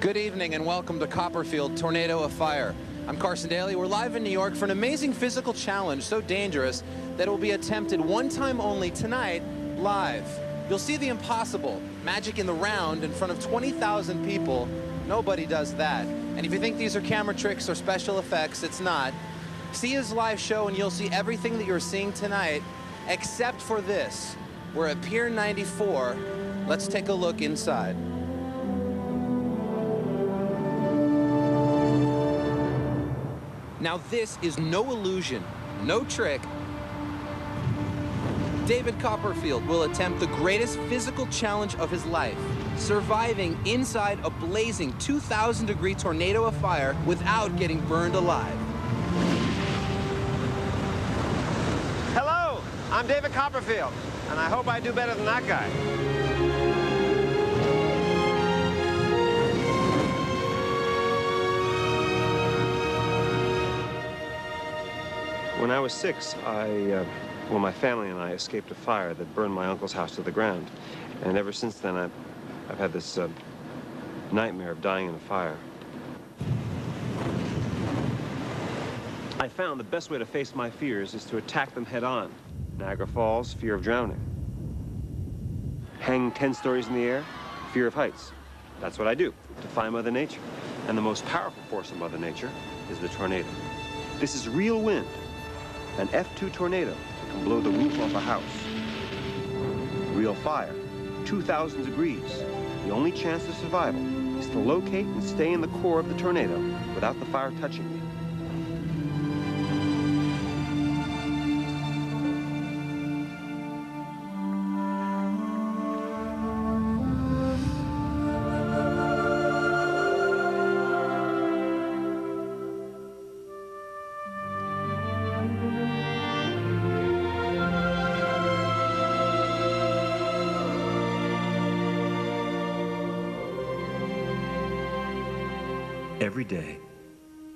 Good evening and welcome to Copperfield, Tornado of Fire. I'm Carson Daly. We're live in New York for an amazing physical challenge so dangerous that it will be attempted one time only tonight, live. You'll see the impossible, magic in the round in front of 20,000 people. Nobody does that. And if you think these are camera tricks or special effects, it's not. See his live show and you'll see everything that you're seeing tonight, except for this. We're at Pier 94. Let's take a look inside. Now this is no illusion, no trick. David Copperfield will attempt the greatest physical challenge of his life, surviving inside a blazing 2,000-degree tornado of fire without getting burned alive. Hello, I'm David Copperfield, and I hope I do better than that guy. When I was 6, my family and I escaped a fire that burned my uncle's house to the ground. And ever since then, I've had this nightmare of dying in a fire. I found the best way to face my fears is to attack them head on. Niagara Falls, fear of drowning. Hanging 10 stories in the air, fear of heights. That's what I do, defy Mother Nature. And the most powerful force of Mother Nature is the tornado. This is real wind. An F2 tornado can blow the roof off a house. Real fire, 2,000 degrees. The only chance of survival is to locate and stay in the core of the tornado without the fire touching you. Every day,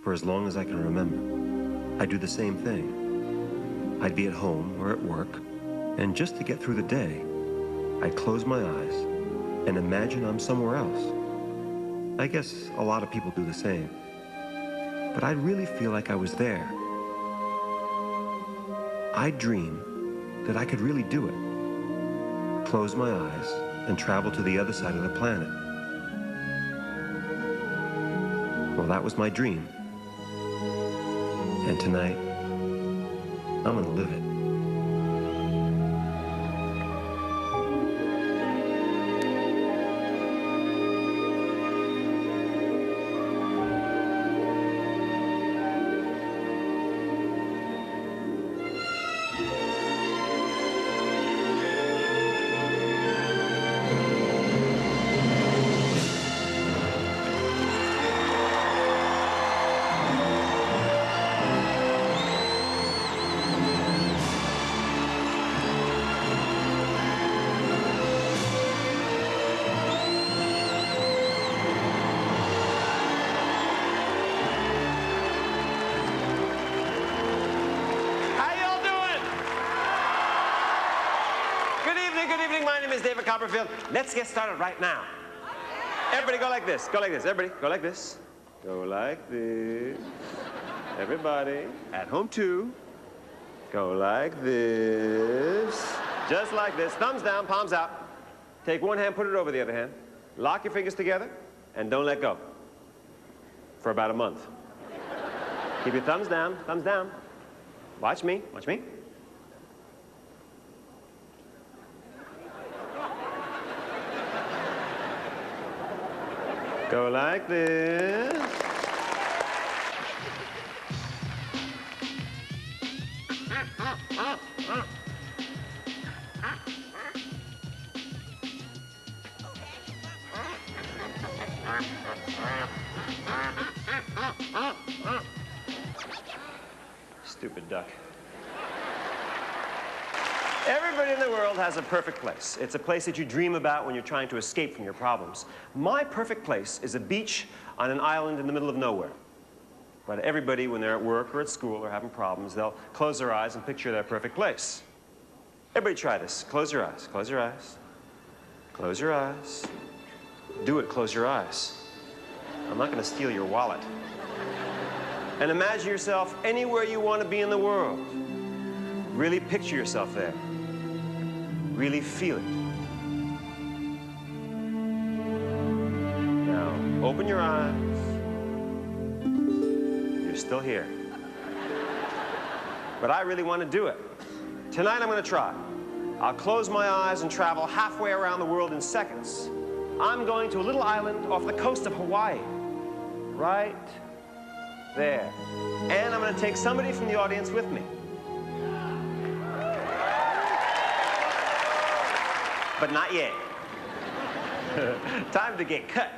for as long as I can remember, I do the same thing. I'd be at home or at work, and just to get through the day, I'd close my eyes and imagine I'm somewhere else. I guess a lot of people do the same, but I'd really feel like I was there. I'd dream that I could really do it. Close my eyes and travel to the other side of the planet. Well, that was my dream. And tonight, I'm gonna live it. Good evening, my name is David Copperfield. Let's get started right now. Everybody go like this, everybody, go like this. Go like this. Everybody, at home too, go like this. Just like this, thumbs down, palms out. Take one hand, put it over the other hand. Lock your fingers together, and don't let go. For about a month. Keep your thumbs down, thumbs down. Watch me, watch me. Go like this. Stupid duck. Everybody in the world has a perfect place. It's a place that you dream about when you're trying to escape from your problems. My perfect place is a beach on an island in the middle of nowhere. But everybody, when they're at work or at school or having problems, they'll close their eyes and picture their perfect place. Everybody try this. Close your eyes. Close your eyes. Close your eyes. Do it. Close your eyes. I'm not going to steal your wallet. And imagine yourself anywhere you want to be in the world. Really picture yourself there. Really feel it. Now, open your eyes. You're still here. But I really want to do it. Tonight I'm going to try. I'll close my eyes and travel halfway around the world in seconds. I'm going to a little island off the coast of Hawaii. Right there. And I'm going to take somebody from the audience with me. But not yet. Time to get cut.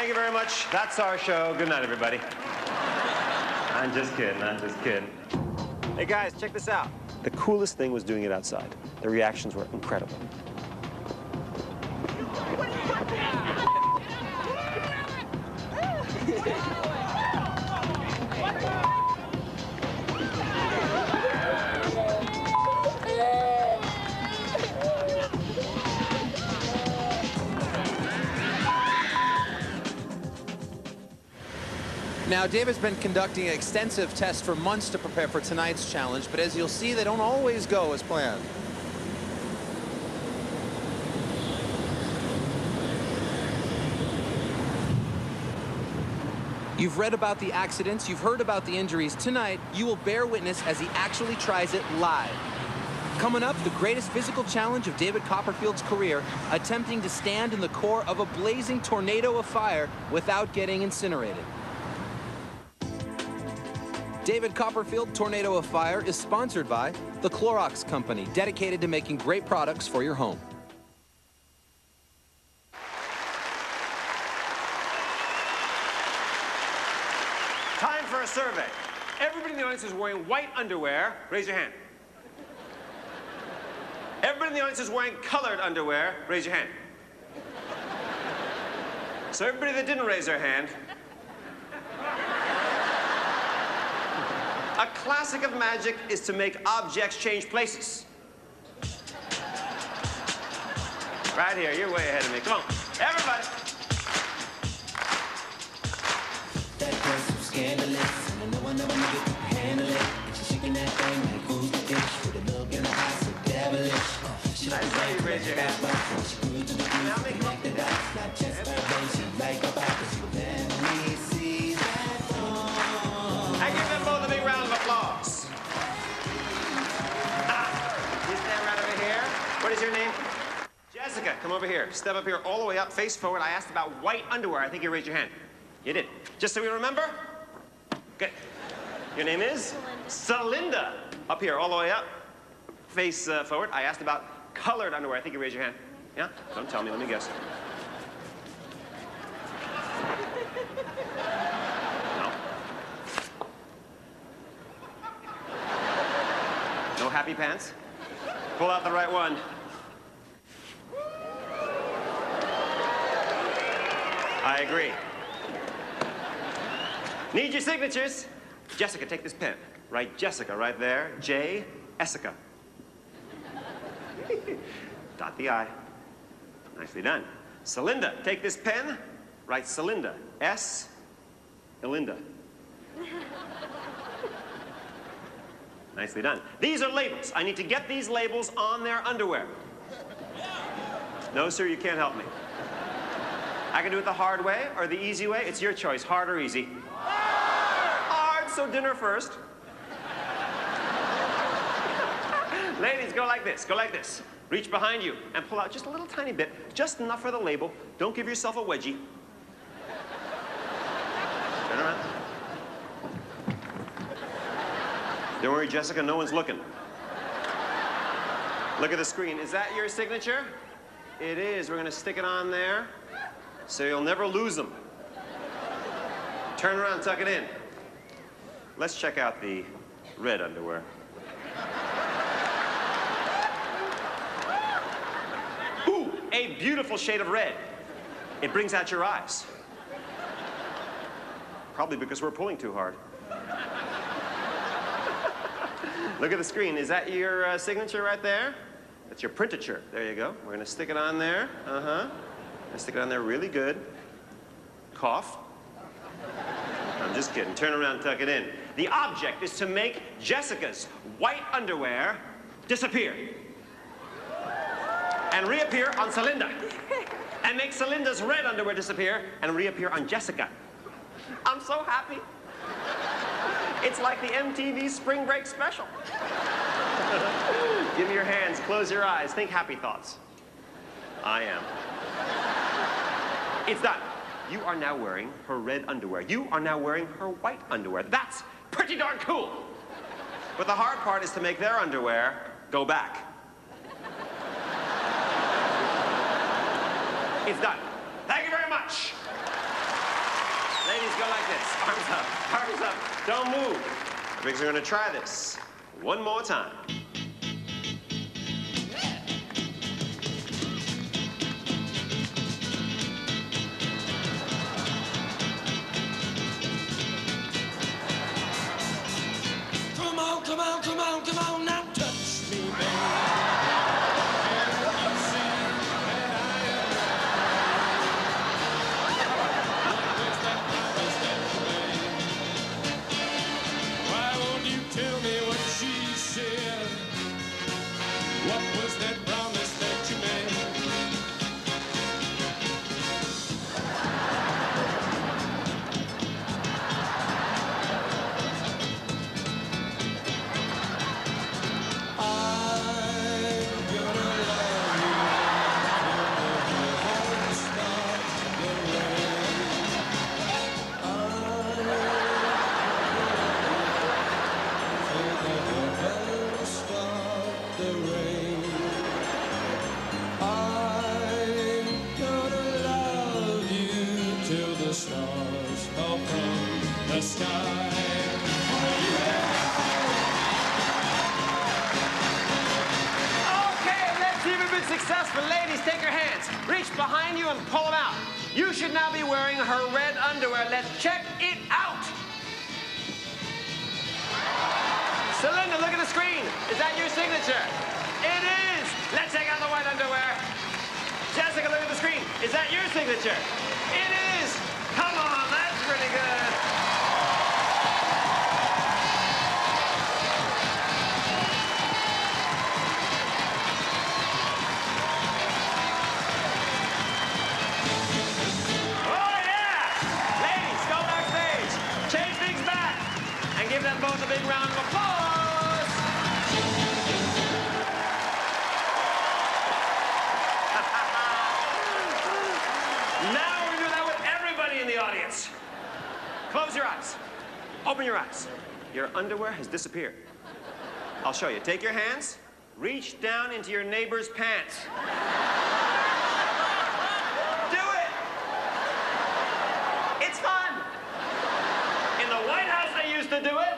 Thank you very much. That's our show. Good night, everybody. I'm just kidding. I'm just kidding. Hey, guys, check this out. The coolest thing was doing it outside. The reactions were incredible. Now, David's been conducting extensive tests for months to prepare for tonight's challenge, but as you'll see, they don't always go as planned. You've read about the accidents, you've heard about the injuries. Tonight, you will bear witness as he actually tries it live. Coming up, the greatest physical challenge of David Copperfield's career, attempting to stand in the core of a blazing tornado of fire without getting incinerated. David Copperfield Tornado of Fire is sponsored by the Clorox Company, dedicated to making great products for your home. Time for a survey. Everybody in the audience is wearing white underwear. Raise your hand. Everybody in the audience is wearing colored underwear. Raise your hand. So everybody that didn't raise their hand. A classic of magic is to make objects change places. Right here, you're way ahead of me. Come on, everybody. That girl's so scandalous, and I know another nigga can handle it. She's shaking that thing like who's the bitch with a look in her eyes so devilish. is your name? Jessica, come over here. Step up here all the way up, face forward. I asked about white underwear. I think you raised your hand. You did. Just so we remember? Good. Your name is? Celinda. Up here, all the way up. Face forward. I asked about colored underwear. I think you raised your hand. Yeah? Don't tell me. Let me guess. No. No happy pants? Pull out the right one. I agree. Need your signatures. Jessica, take this pen. Write Jessica right there. J. Essica. Dot the I. Nicely done. Celinda, take this pen. Write Celinda. S. Elinda. Nicely done. These are labels. I need to get these labels on their underwear. No, sir, you can't help me. I can do it the hard way or the easy way. It's your choice, hard or easy. Hard, so dinner first. Ladies, go like this, go like this. Reach behind you and pull out just a little tiny bit, just enough for the label. Don't give yourself a wedgie. Turn around. Don't worry, Jessica, no one's looking. Look at the screen. Is that your signature? It is. We're going to stick it on there so you'll never lose them. Turn around, tuck it in. Let's check out the red underwear. Ooh, a beautiful shade of red. It brings out your eyes. Probably because we're pulling too hard. Look at the screen. Is that your signature right there? That's your printature. There you go. We're going to stick it on there. Uh-huh. Stick it on there really good. Cough. I'm just kidding. Turn around, tuck it in. The object is to make Jessica's white underwear disappear. And reappear on Celinda. And make Celinda's red underwear disappear and reappear on Jessica. I'm so happy. It's like the MTV Spring Break special. Give me your hands, close your eyes, think happy thoughts. I am. It's done. You are now wearing her red underwear. You are now wearing her white underwear. That's pretty darn cool. But the hard part is to make their underwear go back. It's done. Thank you very much. Ladies, go like this. Arms up, arms up. Don't move. Because we're going to try this one more time. Come on, come on, come on, come on, now touch me, baby. What was that promise that you made? I'm gonna love you till the heart stops the rain. I'm stop the rain. The stars fall from the sky. Okay, let's see if we've been successful. Ladies, take your hands. Reach behind you and pull them out. You should now be wearing her red underwear. Let's check it out. Celinda, look at the screen. Is that your signature? It is. Let's check out the white underwear. Jessica, look at the screen. Is that your signature? It is. Come on, that's pretty good. Oh, yeah! Ladies, go backstage. Change things back. And give them both a big round of applause. your eyes. Your underwear has disappeared. I'll show you. Take your hands, reach down into your neighbor's pants. Do it! It's fun! In the White House, they used to do it.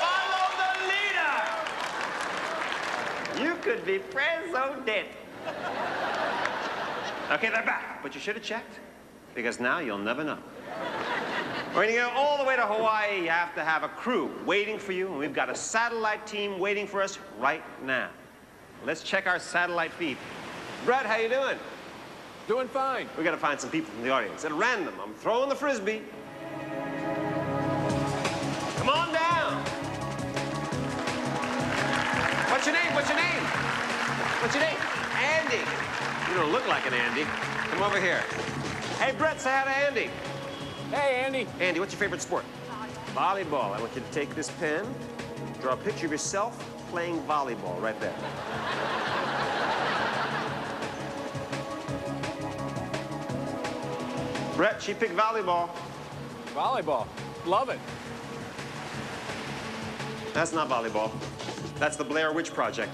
Follow the leader! You could be president. Okay, they're back. But you should have checked, because now you'll never know. We're going to go all the way to Hawaii. You have to have a crew waiting for you, and we've got a satellite team waiting for us right now. Let's check our satellite feed. Brett, how you doing? Doing fine. We got to find some people from the audience. At random, I'm throwing the Frisbee. Come on down. What's your name? What's your name? What's your name? Andy. You don't look like an Andy. Come over here. Hey, Brett, say hi to Andy. Hey, Andy. Andy, what's your favorite sport? Volleyball. I want you to take this pen, draw a picture of yourself playing volleyball right there. Brett, she picked volleyball. Volleyball. Love it. That's not volleyball. That's the Blair Witch Project.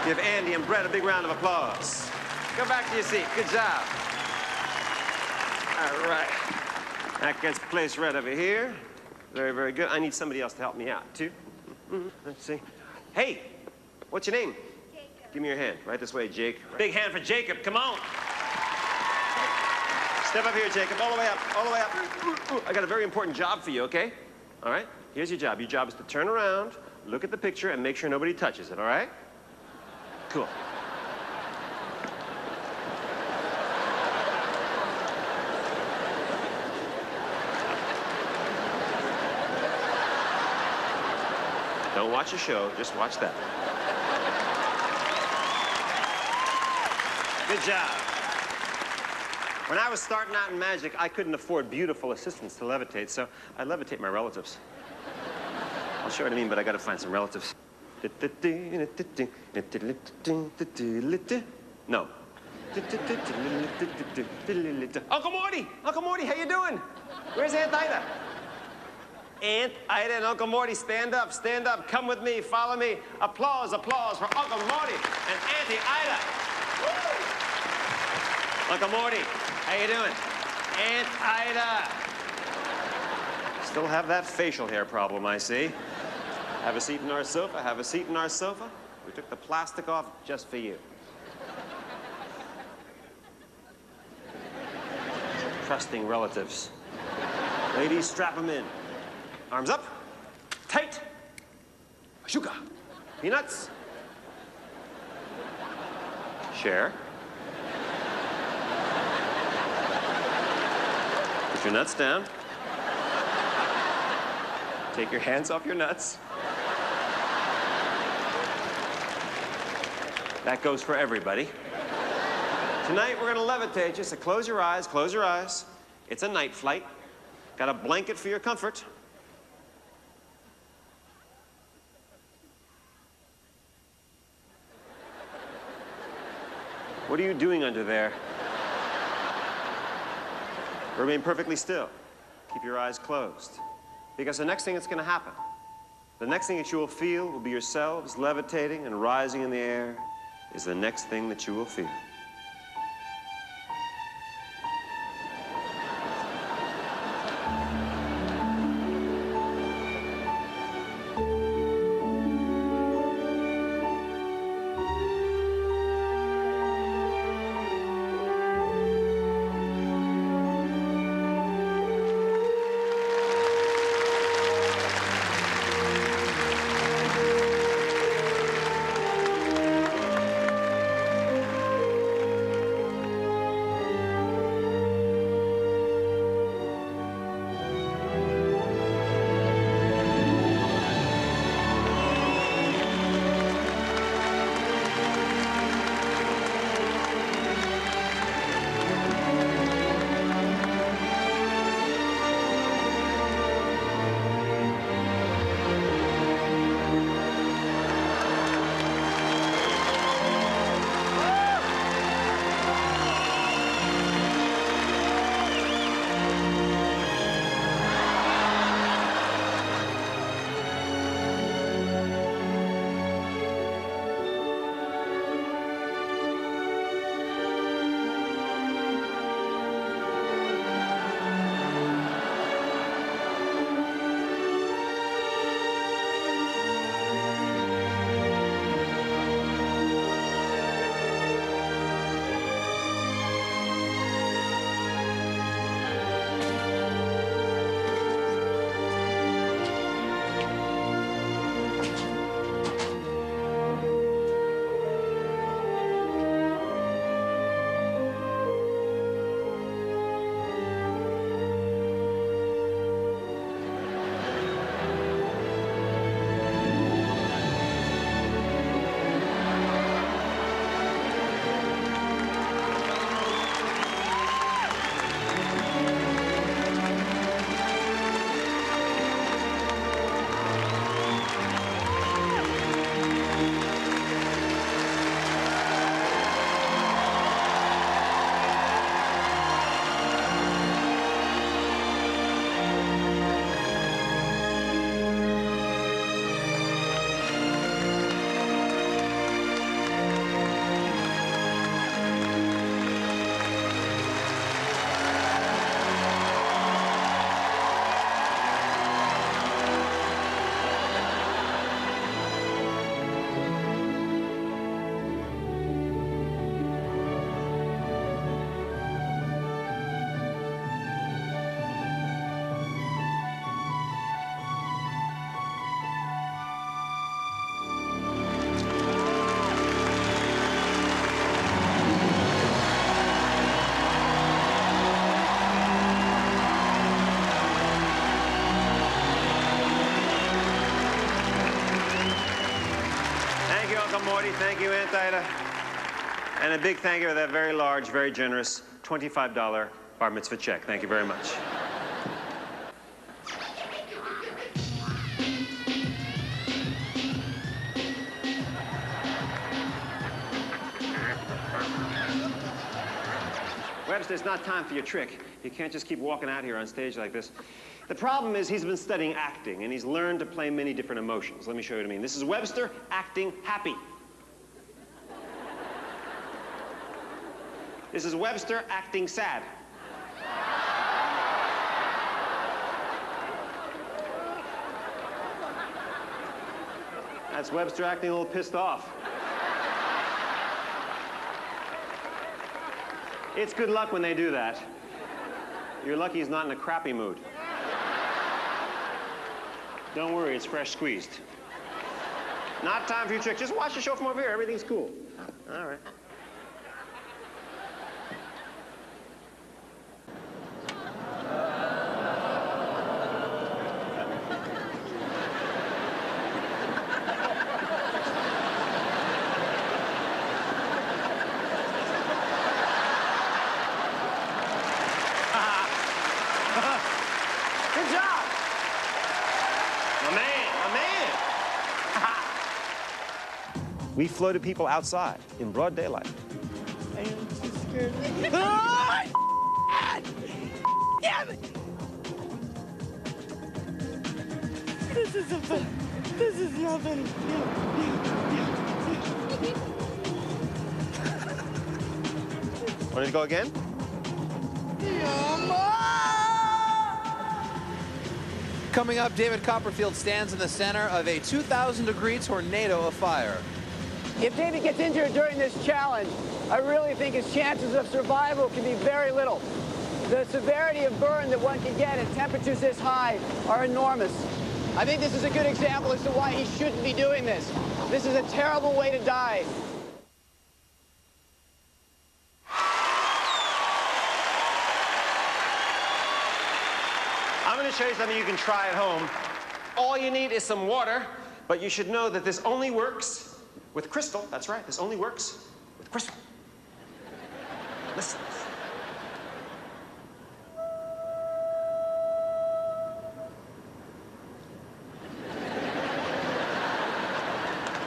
Give Andy and Brett a big round of applause. Go back to your seat. Good job. All right. That gets placed right over here. Very, very good. I need somebody else to help me out, too. Let's see. Hey, what's your name? Jacob. Give me your hand. Right this way, Jake. Big hand for Jacob. Come on. Step up here, Jacob. All the way up. All the way up. I got a very important job for you, okay? All right? Here's your job. Your job is to turn around, look at the picture, and make sure nobody touches it, all right? Cool. Don't watch a show, just watch that. Good job. When I was starting out in magic, I couldn't afford beautiful assistants to levitate, so I levitate my relatives. I'll show you what I mean, but I gotta find some relatives. No. Uncle Morty! Uncle Morty, how you doing? Where's Aunt Ida? Aunt Ida and Uncle Morty, stand up, come with me, follow me. Applause, applause for Uncle Morty and Auntie Ida. Woo! Uncle Morty, how you doing? Aunt Ida. Still have that facial hair problem, I see. Have a seat in our sofa, have a seat in our sofa. We took the plastic off just for you. Trusting relatives. Ladies, strap them in. Arms up. Tight. Sugar. Peanuts. Share. Put your nuts down. Take your hands off your nuts. That goes for everybody. Tonight, we're gonna levitate you, so close your eyes, close your eyes. It's a night flight. Got a blanket for your comfort. What are you doing under there? Remain perfectly still. Keep your eyes closed. Because the next thing that's gonna happen, the next thing that you will feel will be yourselves levitating and rising in the air is the next thing that you will feel. Morty. Thank you, Aunt Ida. And a big thank you for that very large, very generous $25 bar mitzvah check. Thank you very much. Webster, it's not time for your trick. You can't just keep walking out here on stage like this. The problem is he's been studying acting, and he's learned to play many different emotions. Let me show you what I mean. This is Webster acting happy. This is Webster acting sad. That's Webster acting a little pissed off. It's good luck when they do that. You're lucky he's not in a crappy mood. Don't worry, it's fresh squeezed. Not time for your trick. Just watch the show from over here. Everything's cool. All right. Good job. My man. We floated people outside in broad daylight. I am too scared. Damn it! This is nothing. Want to go again? Coming up, David Copperfield stands in the center of a 2,000-degree tornado of fire. If David gets injured during this challenge, I really think his chances of survival can be very little. The severity of burn that one can get at temperatures this high are enormous. I think this is a good example as to why he shouldn't be doing this. This is a terrible way to die. I'm going to show you something you can try at home. All you need is some water, but you should know that this only works with crystal. That's right, this only works with crystal. Listen.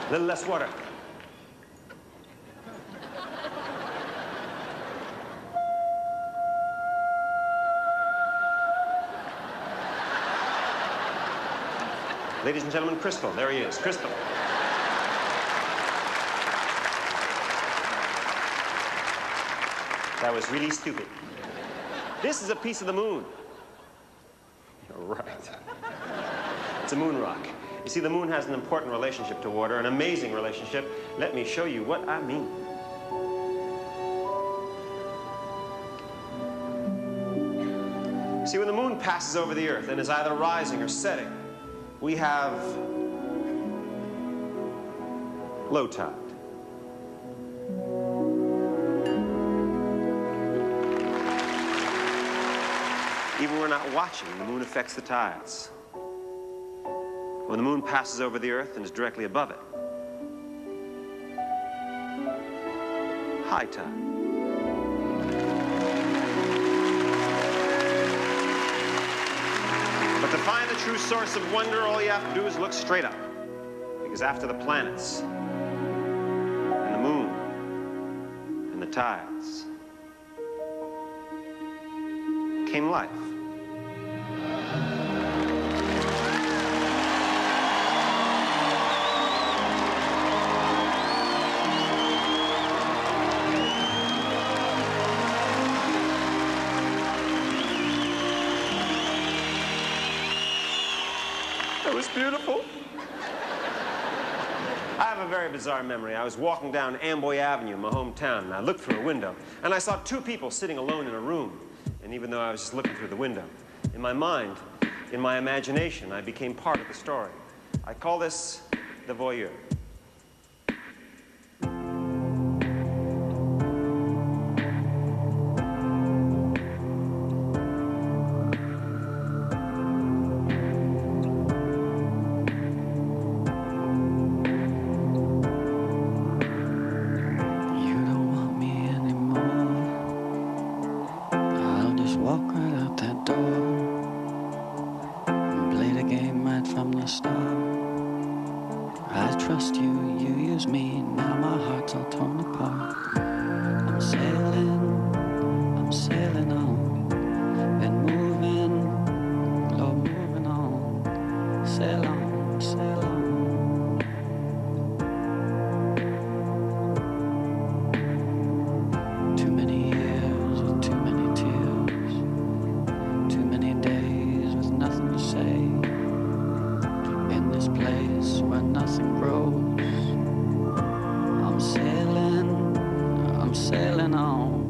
A little less water. Ladies and gentlemen, Crystal. There he is, Crystal. That was really stupid. This is a piece of the moon. You're right. It's a moon rock. You see, the moon has an important relationship to water, an amazing relationship. Let me show you what I mean. See, when the moon passes over the Earth and is either rising or setting, we have low tide. Even when we're not watching, the moon affects the tides. When the moon passes over the Earth and is directly above it, high tide. But to find the true source of wonder, all you have to do is look straight up. Because after the planets, and the moon, and the tides, came life. It was beautiful. I have a very bizarre memory. I was walking down Amboy Avenue, my hometown, and I looked through a window, and I saw two people sitting alone in a room. And even though I was just looking through the window, in my mind, in my imagination, I became part of the story. I call this the voyeur. star. I trust you, you use me, now my heart's all torn apart. I'm sailing on, been moving, Lord, moving on. Sail on, sail on. Too many years with too many tears, too many days with nothing to say. In this place where nothing grows, I'm sailing on.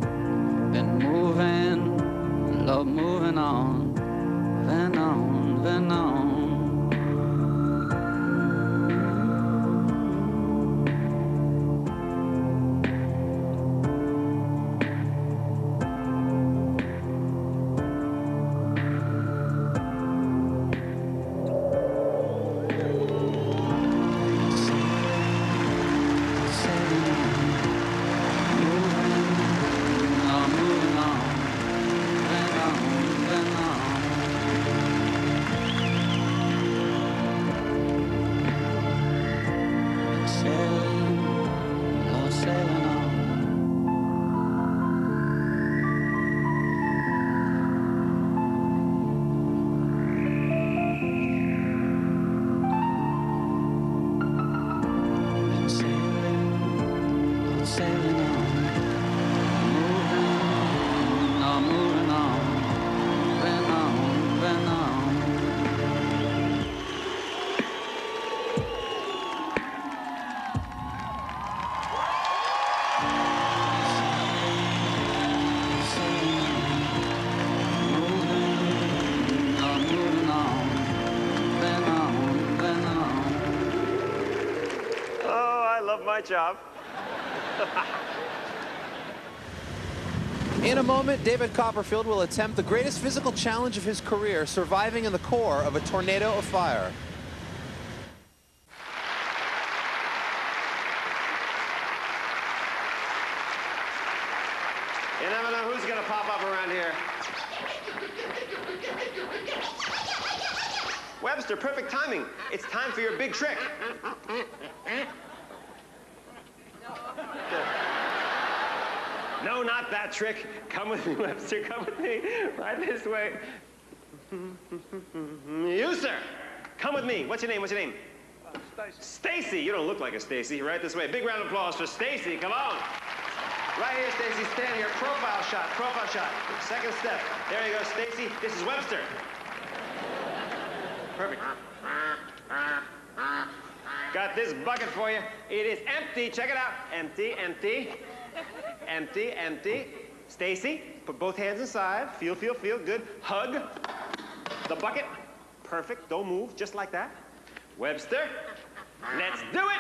Been moving, love moving on, then on, then on. My job. In a moment, David Copperfield will attempt the greatest physical challenge of his career, surviving in the core of a tornado of fire. You never know who's going to pop up around here. Webster, perfect timing. It's time for your big trick. No, not that trick. Come with me, Webster. Come with me. Right this way. You, sir. Come with me. What's your name? What's your name? Stacy. You don't look like a Stacy. Right this way. Big round of applause for Stacy. Come on. Right here, Stacy. Stand here. Profile shot. Profile shot. Second step. There you go, Stacy. This is Webster. Perfect. Got this bucket for you. It is empty. Check it out. Empty, empty. Empty, empty. Stacy, put both hands inside. Feel, feel, feel. Good. Hug the bucket. Perfect. Don't move. Just like that. Webster, let's do it.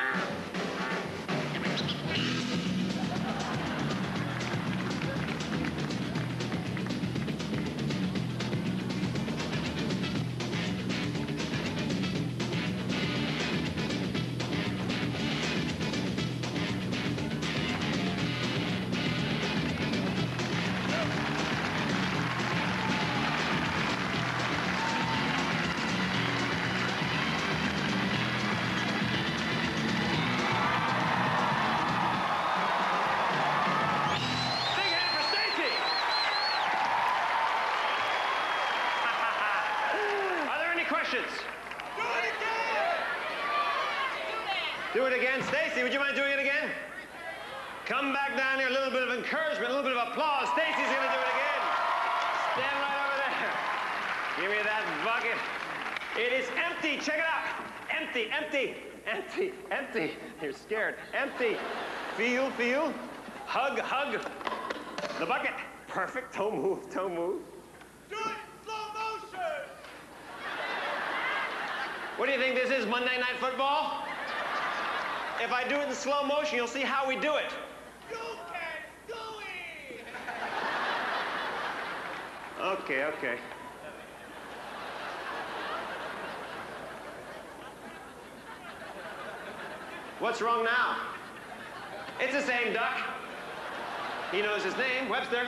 Do it again. Stacy, would you mind doing it again? Come back down here. A little bit of encouragement, a little bit of applause. Stacy's going to do it again. Stand right over there. Give me that bucket. It is empty. Check it out. Empty, empty, empty, empty. You're scared. Empty. Feel, feel. Hug, hug. The bucket. Perfect. Don't move, don't move. Do it in slow motion. What do you think this is, Monday Night Football? If I do it in slow motion, you'll see how we do it. You can do it. Okay, okay. What's wrong now? It's the same duck. He knows his name, Webster.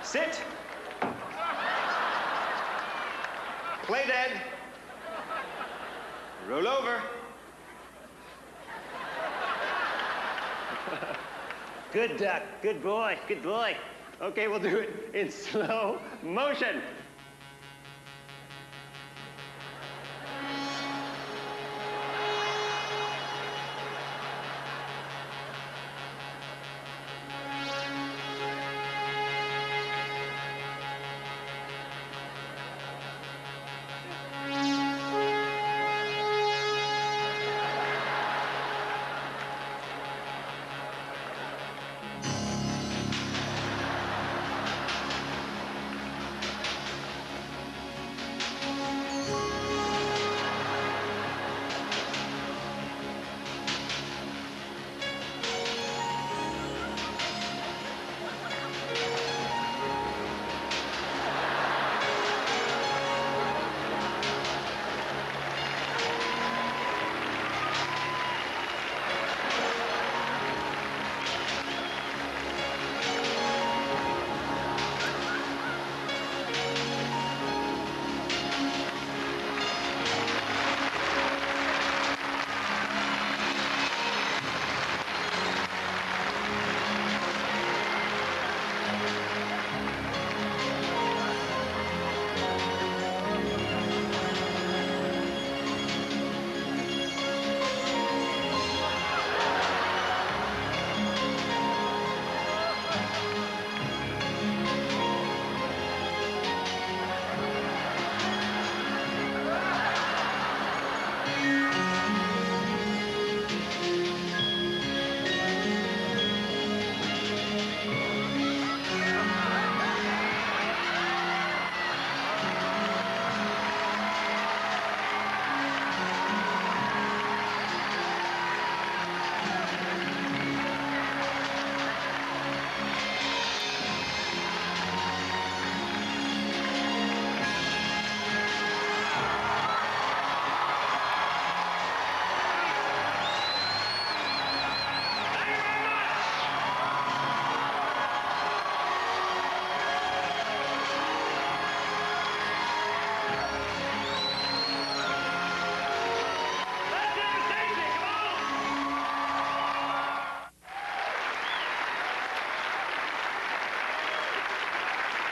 Sit. Play dead. Roll over. Good duck. Good boy. Good boy. Okay, we'll do it in slow motion.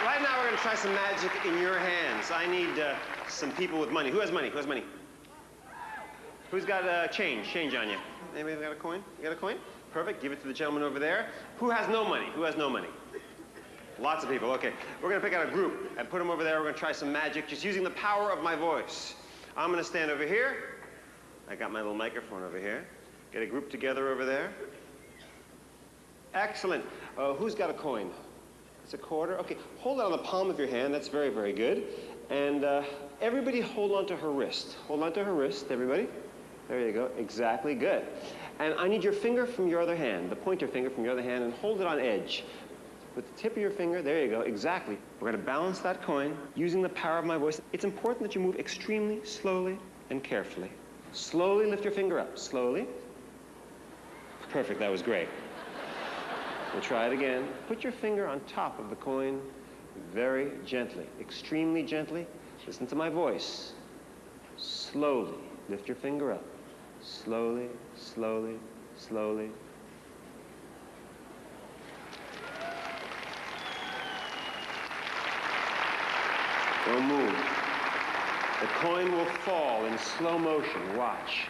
Right now, we're going to try some magic in your hands. I need some people with money. Who has money? Who has money? Who's got change on you? Anybody got a coin? You got a coin? Perfect. Give it to the gentleman over there. Who has no money? Who has no money? Lots of people. Okay. We're going to pick out a group and put them over there. We're going to try some magic just using the power of my voice. I'm going to stand over here. I got my little microphone over here. Get a group together over there. Excellent. Who's got a coin? It's a quarter. Okay, hold it on the palm of your hand. That's very, very good. And everybody hold on to her wrist. Hold on to her wrist, everybody. There you go. Exactly. Good. And I need your finger from your other hand, the pointer finger from your other hand, and hold it on edge. With the tip of your finger, there you go. Exactly. We're going to balance that coin using the power of my voice. It's important that you move extremely slowly and carefully. Slowly lift your finger up. Slowly. Perfect. That was great. We'll try it again. Put your finger on top of the coin very gently, extremely gently. Listen to my voice. Slowly lift your finger up. Slowly, slowly, slowly. Don't move. The coin will fall in slow motion. Watch.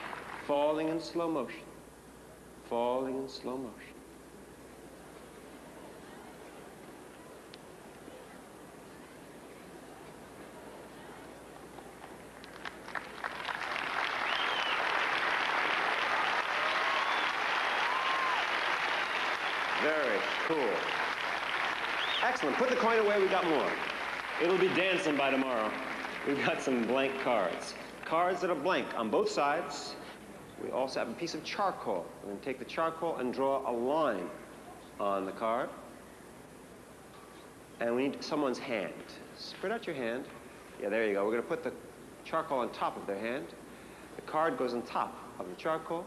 Falling in slow motion. Falling in slow motion. Very cool. Excellent. Put the coin away. We got more. It'll be dancing by tomorrow. We've got some blank cards. Cards that are blank on both sides. We also have a piece of charcoal. We're going to take the charcoal and draw a line on the card. And we need someone's hand. Spread out your hand. Yeah, there you go. We're going to put the charcoal on top of their hand. The card goes on top of the charcoal.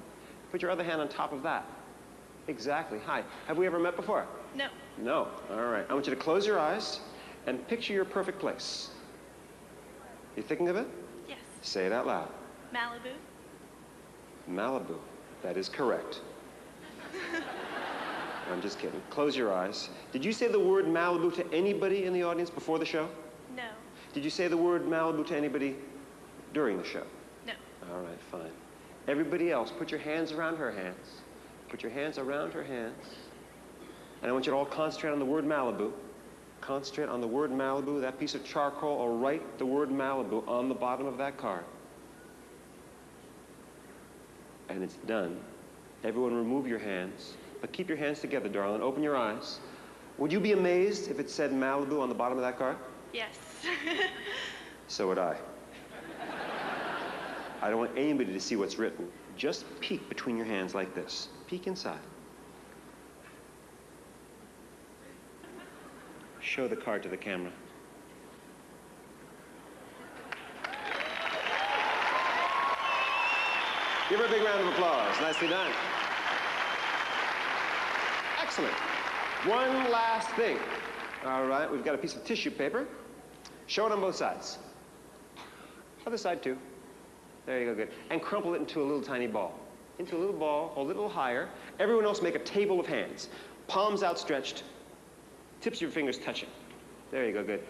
Put your other hand on top of that. Exactly. Hi. Have we ever met before? No. No. All right. I want you to close your eyes and picture your perfect place. You thinking of it? Yes. Say it out loud. Malibu. Malibu. That is correct. I'm just kidding. Close your eyes. Did you say the word Malibu to anybody in the audience before the show? No. Did you say the word Malibu to anybody during the show? No. All right, fine. Everybody else, put your hands around her hands. Put your hands around her hands. And I want you to all concentrate on the word Malibu. Concentrate on the word Malibu. That piece of charcoal, or write the word Malibu on the bottom of that card. And it's done. Everyone remove your hands. But keep your hands together, darling. Open your eyes. Would you be amazed if it said Malibu on the bottom of that card? Yes. So would I. I don't want anybody to see what's written. Just peek between your hands like this. Peek inside. Show the card to the camera. Give her a big round of applause. Nicely done. Excellent. One last thing. All right, we've got a piece of tissue paper. Show it on both sides. Other side too. There you go, good. And crumple it into a little tiny ball. Into a little ball, hold it a little higher. Everyone else make a table of hands. Palms outstretched, tips of your fingers touching. There you go, good.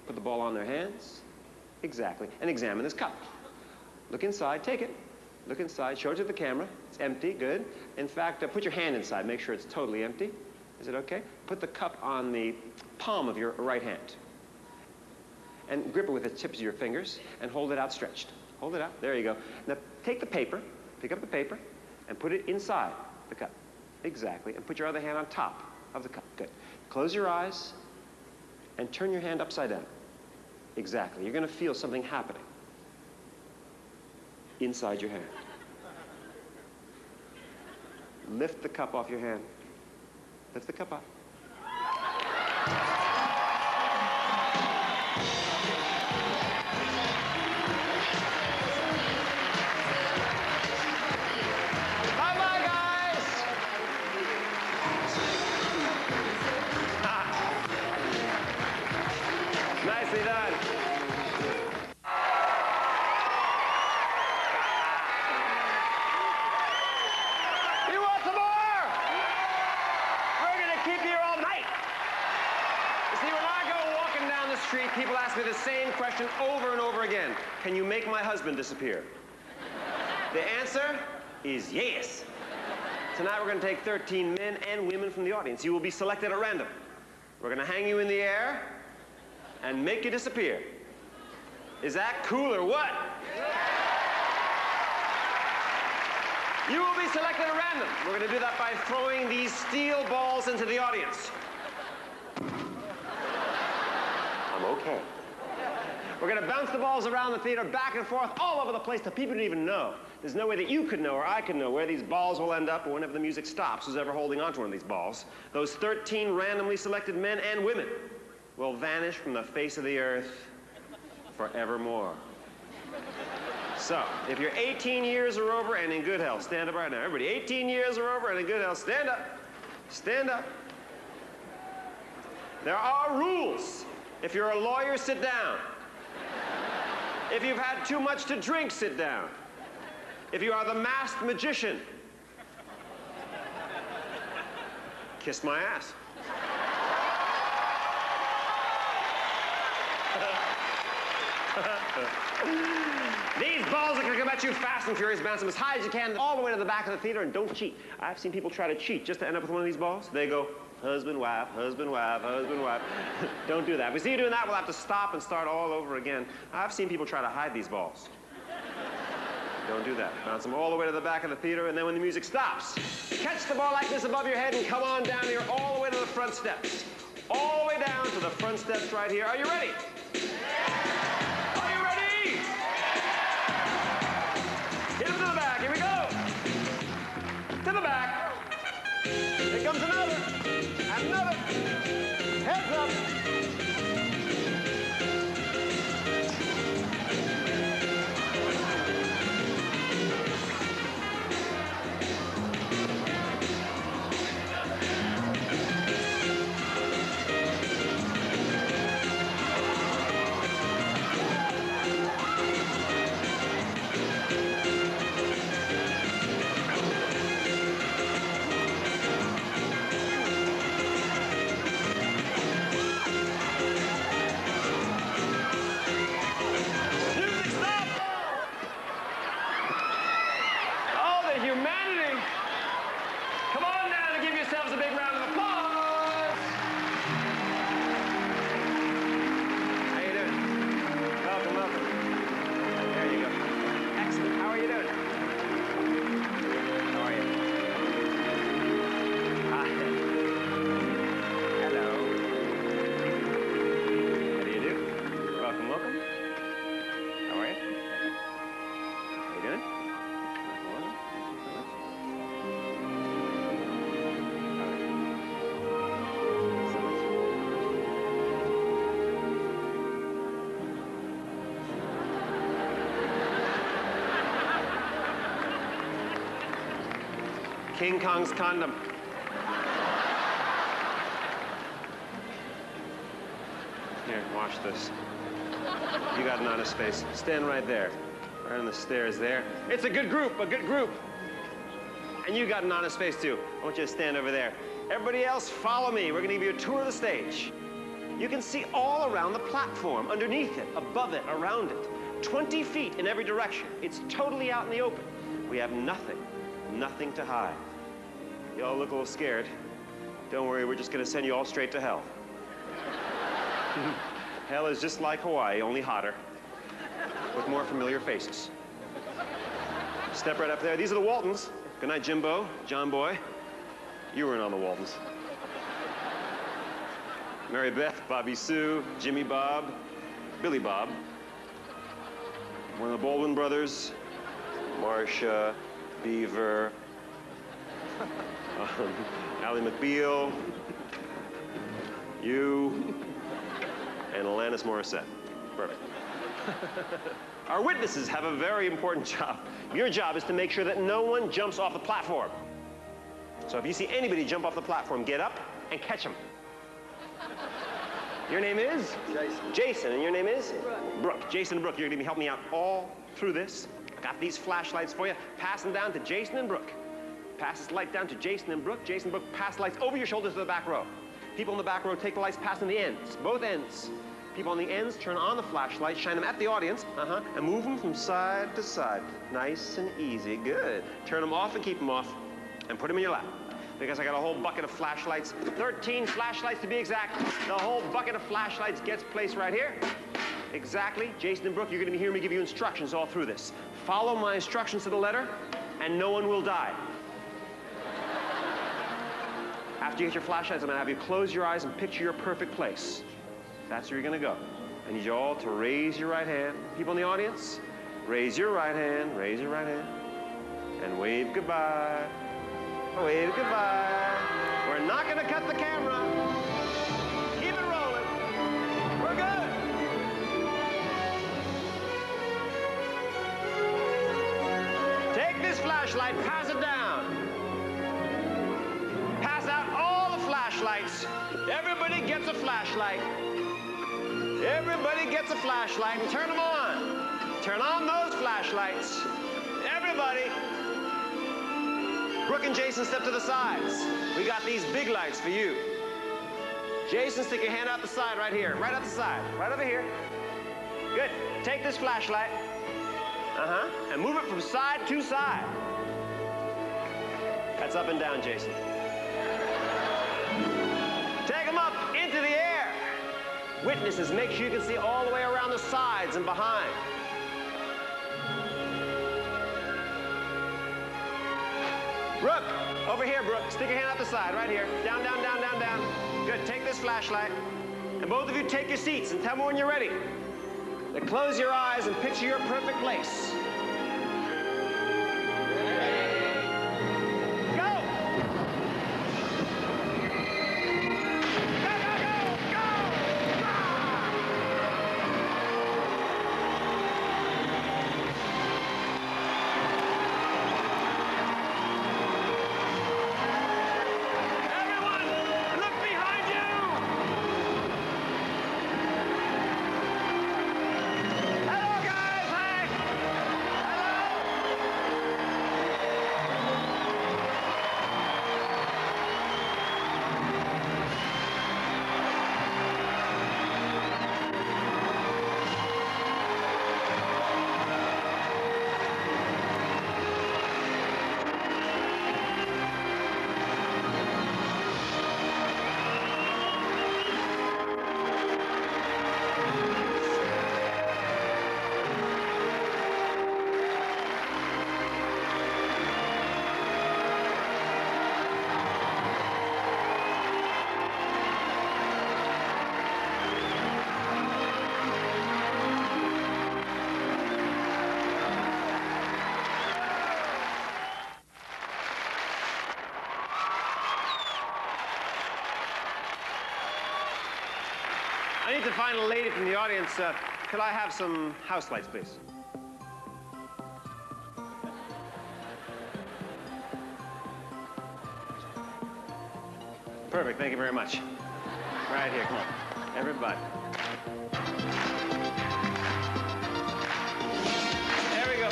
Put the ball on their hands. Exactly. And examine this cup. Look inside, take it. Look inside, show it to the camera. It's empty, good. In fact, put your hand inside, make sure it's totally empty. Is it okay? Put the cup on the palm of your right hand. And grip it with the tips of your fingers and hold it outstretched. Hold it out, there you go. Now take the paper, pick up the paper, and put it inside the cup. Exactly, and put your other hand on top of the cup, good. Close your eyes and turn your hand upside down. Exactly, you're gonna feel something happening inside your hand. Lift the cup off your hand. Lift the cup up. Bye-bye, guys! Nicely done. You want some more? We're going to keep you here all night. You see, when I go walking down the street, people ask me the same question over and over again. Can you make my husband disappear? The answer is yes. Tonight we're going to take 13 men and women from the audience. You will be selected at random. We're going to hang you in the air and make you disappear. Is that cool or what? You will be selected at random. We're going to do that by throwing these steel balls into the audience. I'm okay. We're going to bounce the balls around the theater, back and forth, all over the place, till people don't even know. There's no way that you could know or I could know where these balls will end up or whenever the music stops, who's ever holding on to one of these balls. Those 13 randomly selected men and women will vanish from the face of the earth forevermore. So, if you're 18 years or over and in good health, stand up right now. Everybody, 18 years or over and in good health, stand up. Stand up. There are rules. If you're a lawyer, sit down. If you've had too much to drink, sit down. If you are the masked magician, kiss my ass. These balls are going to come at you fast and furious. Bounce them as high as you can all the way to the back of the theater, and don't cheat. I've seen people try to cheat just to end up with one of these balls. They go, husband, wife, husband, wife, husband, wife. Don't do that. If we see you doing that, we'll have to stop and start all over again. I've seen people try to hide these balls. Don't do that. Bounce them all the way to the back of the theater, and then when the music stops, catch the ball like this above your head and come on down here all the way to the front steps. All the way down to the front steps right here. Are you ready? Are you ready? Hit them to the back. Here we go. To the back. Here comes another. And another. Heads up. King Kong's condom. Here, watch this. You got an honest face. Stand right there. Right on the stairs there. It's a good group, a good group. And you got an honest face too. I want you to stand over there. Everybody else, follow me. We're gonna give you a tour of the stage. You can see all around the platform, underneath it, above it, around it. 20 feet in every direction. It's totally out in the open. We have nothing to hide. You all look a little scared. Don't worry, we're just gonna send you all straight to hell. Hell is just like Hawaii, only hotter, with more familiar faces. Step right up there. These are the Waltons. Good night, Jimbo, John Boy. You weren't on the Waltons. Mary Beth, Bobby Sue, Jimmy Bob, Billy Bob. One of the Baldwin brothers, Marcia, Beaver, Ally McBeal, you, and Alanis Morissette. Perfect. Our witnesses have a very important job. Your job is to make sure that no one jumps off the platform. So if you see anybody jump off the platform, get up and catch them. Your name is? Jason. Jason, and your name is? Brooke. Brooke. Jason and Brooke, you're gonna be helping me out all through this. Got these flashlights for you. Pass them down to Jason and Brooke. Pass this light down to Jason and Brooke. Jason and Brooke, pass the lights over your shoulders to the back row. People in the back row, take the lights, pass them the ends, both ends. People on the ends, turn on the flashlight, shine them at the audience, and move them from side to side. Nice and easy, good. Turn them off and keep them off, and put them in your lap. Because I got a whole bucket of flashlights, 13 flashlights to be exact. The whole bucket of flashlights gets placed right here. Exactly. Jason and Brooke, you're gonna be hearing me give you instructions all through this. Follow my instructions to the letter, and no one will die. After you get your flashlights, I'm gonna have you close your eyes and picture your perfect place. That's where you're gonna go. I need you all to raise your right hand. People in the audience, raise your right hand, and wave goodbye. Wave goodbye. We're not gonna cut the camera. Keep it rolling. We're good. Take this flashlight, pass it down. Pass out all the flashlights. Everybody gets a flashlight. Everybody gets a flashlight and turn them on. Turn on those flashlights. Everybody. Brooke and Jason, step to the sides. We got these big lights for you. Jason, stick your hand out the side right here. Right out the side. Right over here. Good. Take this flashlight. And move it from side to side. That's up and down, Jason. Take them up into the air. Witnesses, make sure you can see all the way around the sides and behind. Brooke, over here, Brooke. Stick your hand out the side, right here. Down, down, down, down, down. Good, take this flashlight. And both of you take your seats and tell me when you're ready. Then close your eyes and picture your perfect place. I need to find a lady from the audience. Could I have some house lights, please? Perfect, thank you very much. Right here, come on. Everybody. There we go.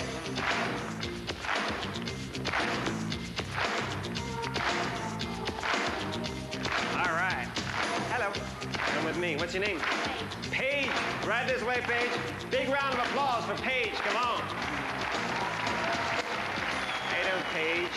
All right. Hello. Come with me. What's your name? Paige. Right this way, Paige. Big round of applause for Paige. Come on. Hey, down, Paige.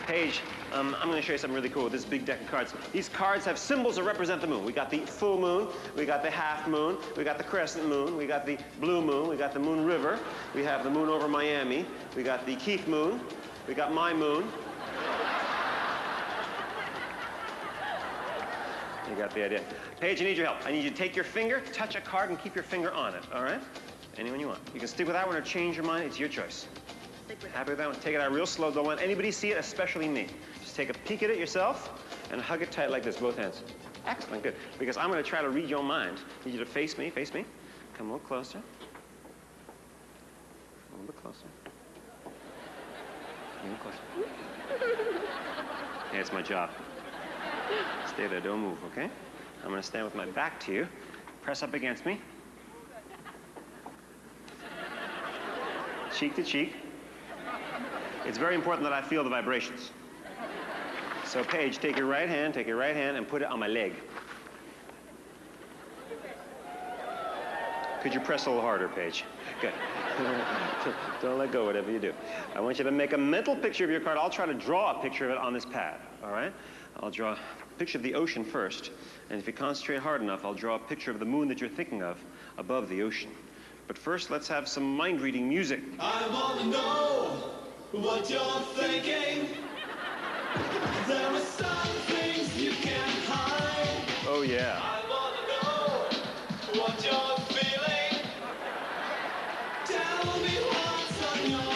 Paige, I'm going to show you something really cool with this big deck of cards. These cards have symbols that represent the moon. We got the full moon, we got the half moon, we got the crescent moon, we got the blue moon, we got the moon river, we have the moon over Miami, we got the Keith moon, we got my moon. You got the idea. Paige, I need your help. I need you to take your finger, touch a card, and keep your finger on it, all right? Anyone you want. You can stick with that one or change your mind. It's your choice. Happy with that one? Take it out real slow. Don't let anybody see it, especially me. Just take a peek at it yourself and hug it tight like this, both hands. Excellent, good. Because I'm going to try to read your mind. I need you to face me, face me. Come a little closer. A little bit closer. A little closer. Yeah, it's my job. Stay there, don't move, okay? I'm going to stand with my back to you. Press up against me. Cheek to cheek. It's very important that I feel the vibrations. So, Paige, take your right hand, and put it on my leg. Could you press a little harder, Paige? Good. Don't let go, whatever you do. I want you to make a mental picture of your card. I'll try to draw a picture of it on this pad, all right? I'll draw a picture of the ocean first, and if you concentrate hard enough, I'll draw a picture of the moon that you're thinking of above the ocean. But first, let's have some mind-reading music. I want to know what you're thinking. There are some things you can't hide. Oh, yeah. I want to know what you're feeling. Tell me what's on your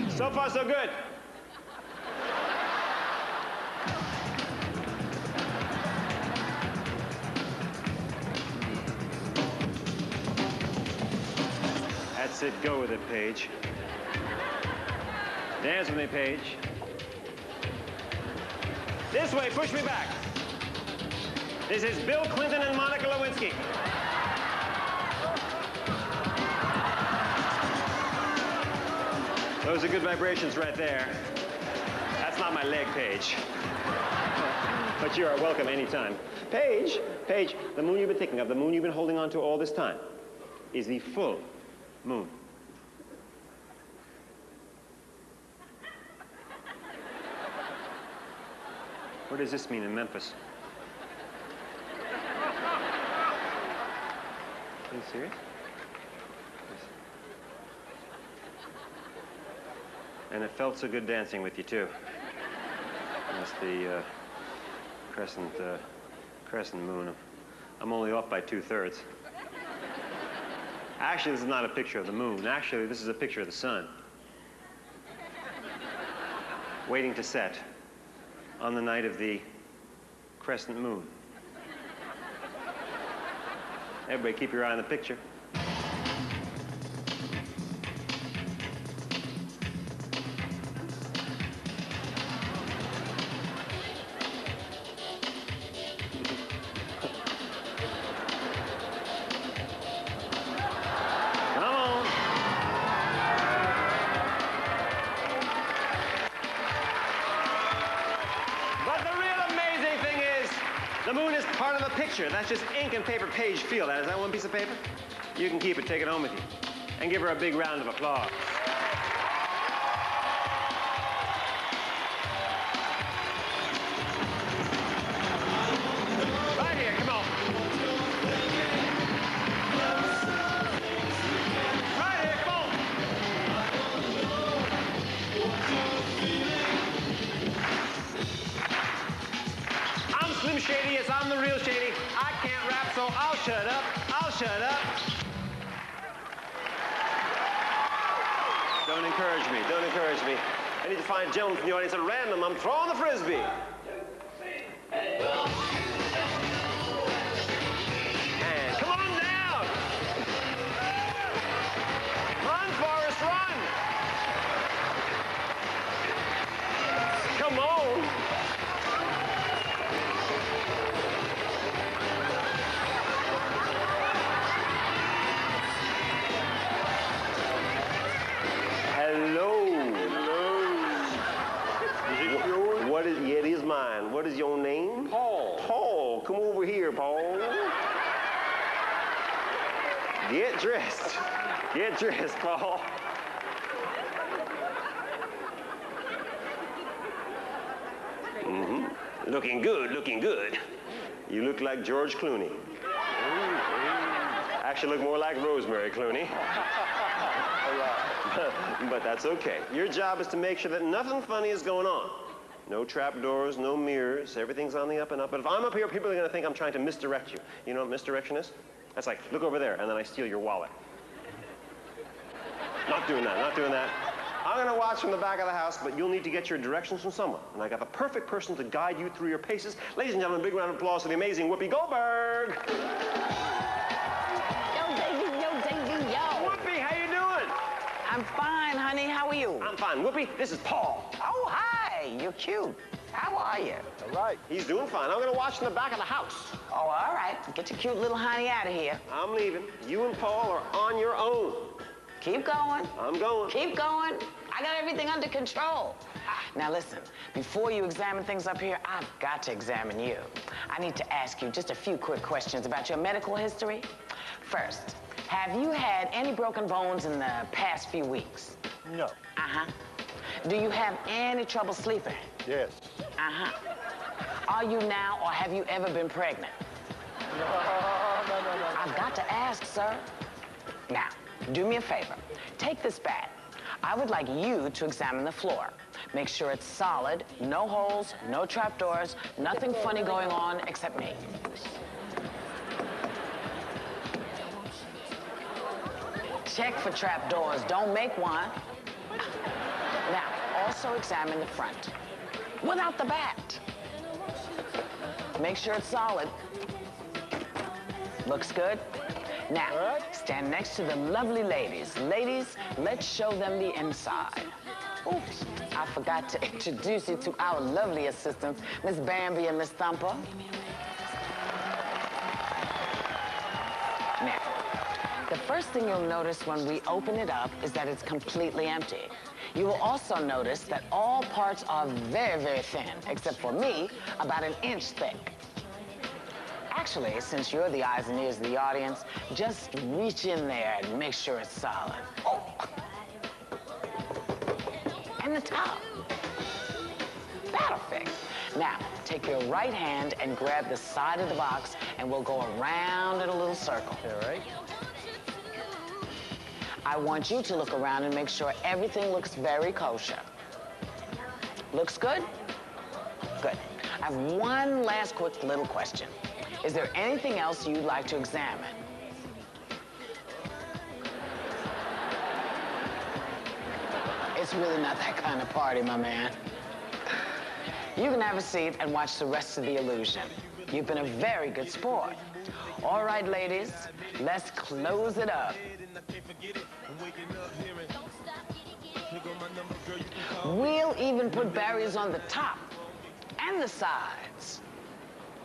mind. So far, so good. That's it. Go with it, Paige. Dance with me, Paige. This way, push me back. This is Bill Clinton and Monica Lewinsky. Those are good vibrations right there. That's not my leg, Paige. But you are welcome anytime. Paige, Paige, the moon you've been thinking of, the moon you've been holding on to all this time, is the full moon. What does this mean in Memphis? Are you serious? And it felt so good dancing with you, too. That's the crescent moon. I'm only off by 2/3. Actually, this is not a picture of the moon. Actually, this is a picture of the sun. Waiting to set on the night of the crescent moon. Everybody keep your eye on the picture. That's just ink and paper. Paige, feel that. Is that one piece of paper? You can keep it. Take it home with you. And give her a big round of applause. Right here. Come on. Right here. Come on. I'm Slim Shady. Yes, I'm the real Shady. I can't rap, so I'll shut up. I'll shut up. Don't encourage me. Don't encourage me. I need to find gentlemen from the audience at random. I'm throwing the frisbee. And come on down. Run, Forrest, run. Come on. Get dressed. Get dressed, Paul. Looking good, looking good. You look like George Clooney. Actually look more like Rosemary Clooney. But that's okay. Your job is to make sure that nothing funny is going on. No trapdoors, no mirrors, everything's on the up and up. But if I'm up here, people are gonna think I'm trying to misdirect you. You know what misdirection is? That's like, look over there, and then I steal your wallet. Not doing that, not doing that. I'm gonna watch from the back of the house, but you'll need to get your directions from someone. And I got the perfect person to guide you through your paces. Ladies and gentlemen, big round of applause for the amazing Whoopi Goldberg. Yo, Davy, yo. Whoopi, how you doing? I'm fine, honey. How are you? I'm fine. Whoopi, this is Paul. Oh, hi. You're cute. How are you? All right. He's doing fine. I'm gonna watch from the back of the house. Oh, all right. Get your cute little honey out of here. I'm leaving. You and Paul are on your own. Keep going. I'm going. Keep going. I got everything under control. Now listen, before you examine things up here, I've got to examine you. I need to ask you just a few quick questions about your medical history. First, have you had any broken bones in the past few weeks? No. Uh-huh. Do you have any trouble sleeping? Yes. Uh-huh. Are you now or have you ever been pregnant? No. I've got to ask, sir. Now, do me a favor. Take this bat. I would like you to examine the floor. Make sure it's solid, no holes, no trapdoors, nothing funny going on except me. Check for trapdoors. Don't make one. Now, also examine the front without the bat. Make sure it's solid. Looks good. Now, stand next to the lovely ladies. Ladies, let's show them the inside. Oops, I forgot to introduce you to our lovely assistants, Miss Bambi and Miss Thumper. Now, the first thing you'll notice when we open it up is that it's completely empty. You will also notice that all parts are very, very thin, except for me, about an inch thick. Actually, since you're the eyes and ears of the audience, just reach in there and make sure it's solid. Oh. And the top. Perfect. Now, take your right hand and grab the side of the box, and we'll go around in a little circle. All right. I want you to look around and make sure everything looks very kosher. Looks good? Good. I have one last quick little question. Is there anything else you'd like to examine? It's really not that kind of party, my man. You can have a seat and watch the rest of the illusion. You've been a very good sport. All right, ladies, let's close it up. We'll even put barriers on the top and the sides.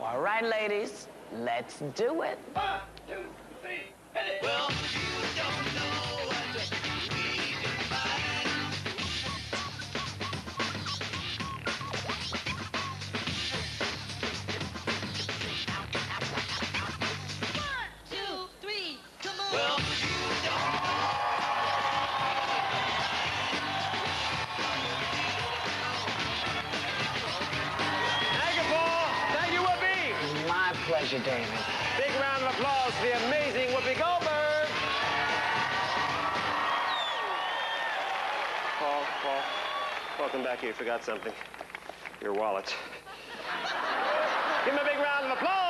All right, ladies, let's do it. 1, 2, 3, hit it. Well, you don't know what we can find. 1, 2, 3, come on. Well, you don't. Thank you, Paul. Thank you, Whoopi. My pleasure, David. Big round of applause for the amazing Whoopi Goldberg. Paul, come back here. You forgot something. Your wallet. Give him a big round of applause.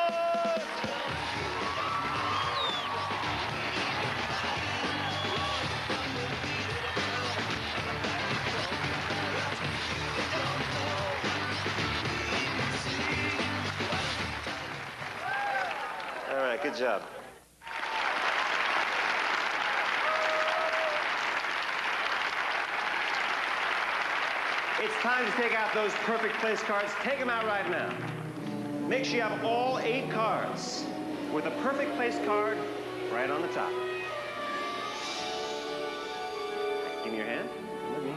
All right, good job. It's time to take out those perfect place cards. Take them out right now. Make sure you have all 8 cards with a perfect place card right on the top. Give me your hand.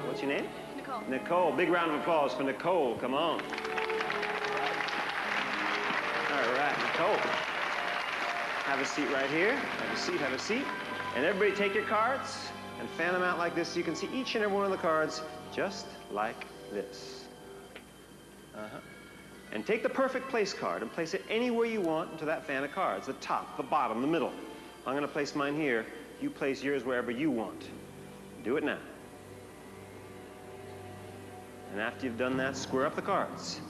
What's your name? Nicole. Nicole. Big round of applause for Nicole. Come on. All right, Nicole. Have a seat right here. Have a seat, have a seat. And everybody take your cards and fan them out like this so you can see each and every one of the cards just like this. And take the perfect place card and place it anywhere you want into that fan of cards, the top, the bottom, the middle. I'm going to place mine here. You place yours wherever you want. Do it now. And after you've done that, square up the cards.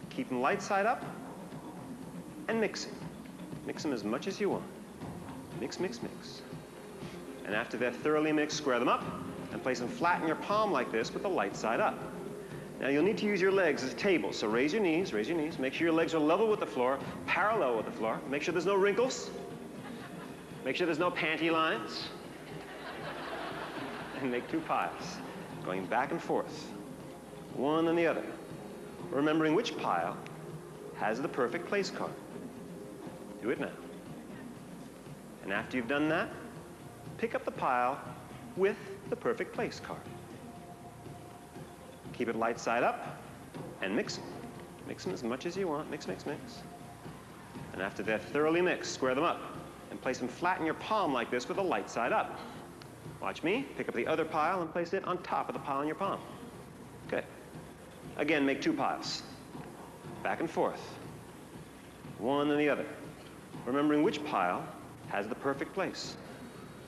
Keep them light side up and mix it. Mix them as much as you want. Mix, mix, mix. And after they're thoroughly mixed, square them up and place them flat in your palm like this with the light side up. Now you'll need to use your legs as a table, so raise your knees, raise your knees. Make sure your legs are level with the floor, parallel with the floor. Make sure there's no wrinkles. Make sure there's no panty lines. And make two piles, going back and forth, one and the other, remembering which pile has the perfect place card. Do it now. And after you've done that, pick up the pile with the perfect place card. Keep it light side up and mix them. Mix them as much as you want. Mix, mix, mix. And after they're thoroughly mixed, square them up and place them flat in your palm like this with the light side up. Watch me. Pick up the other pile and place it on top of the pile in your palm. Good. Again, make two piles. Back and forth. One and the other. Remembering which pile has the perfect place.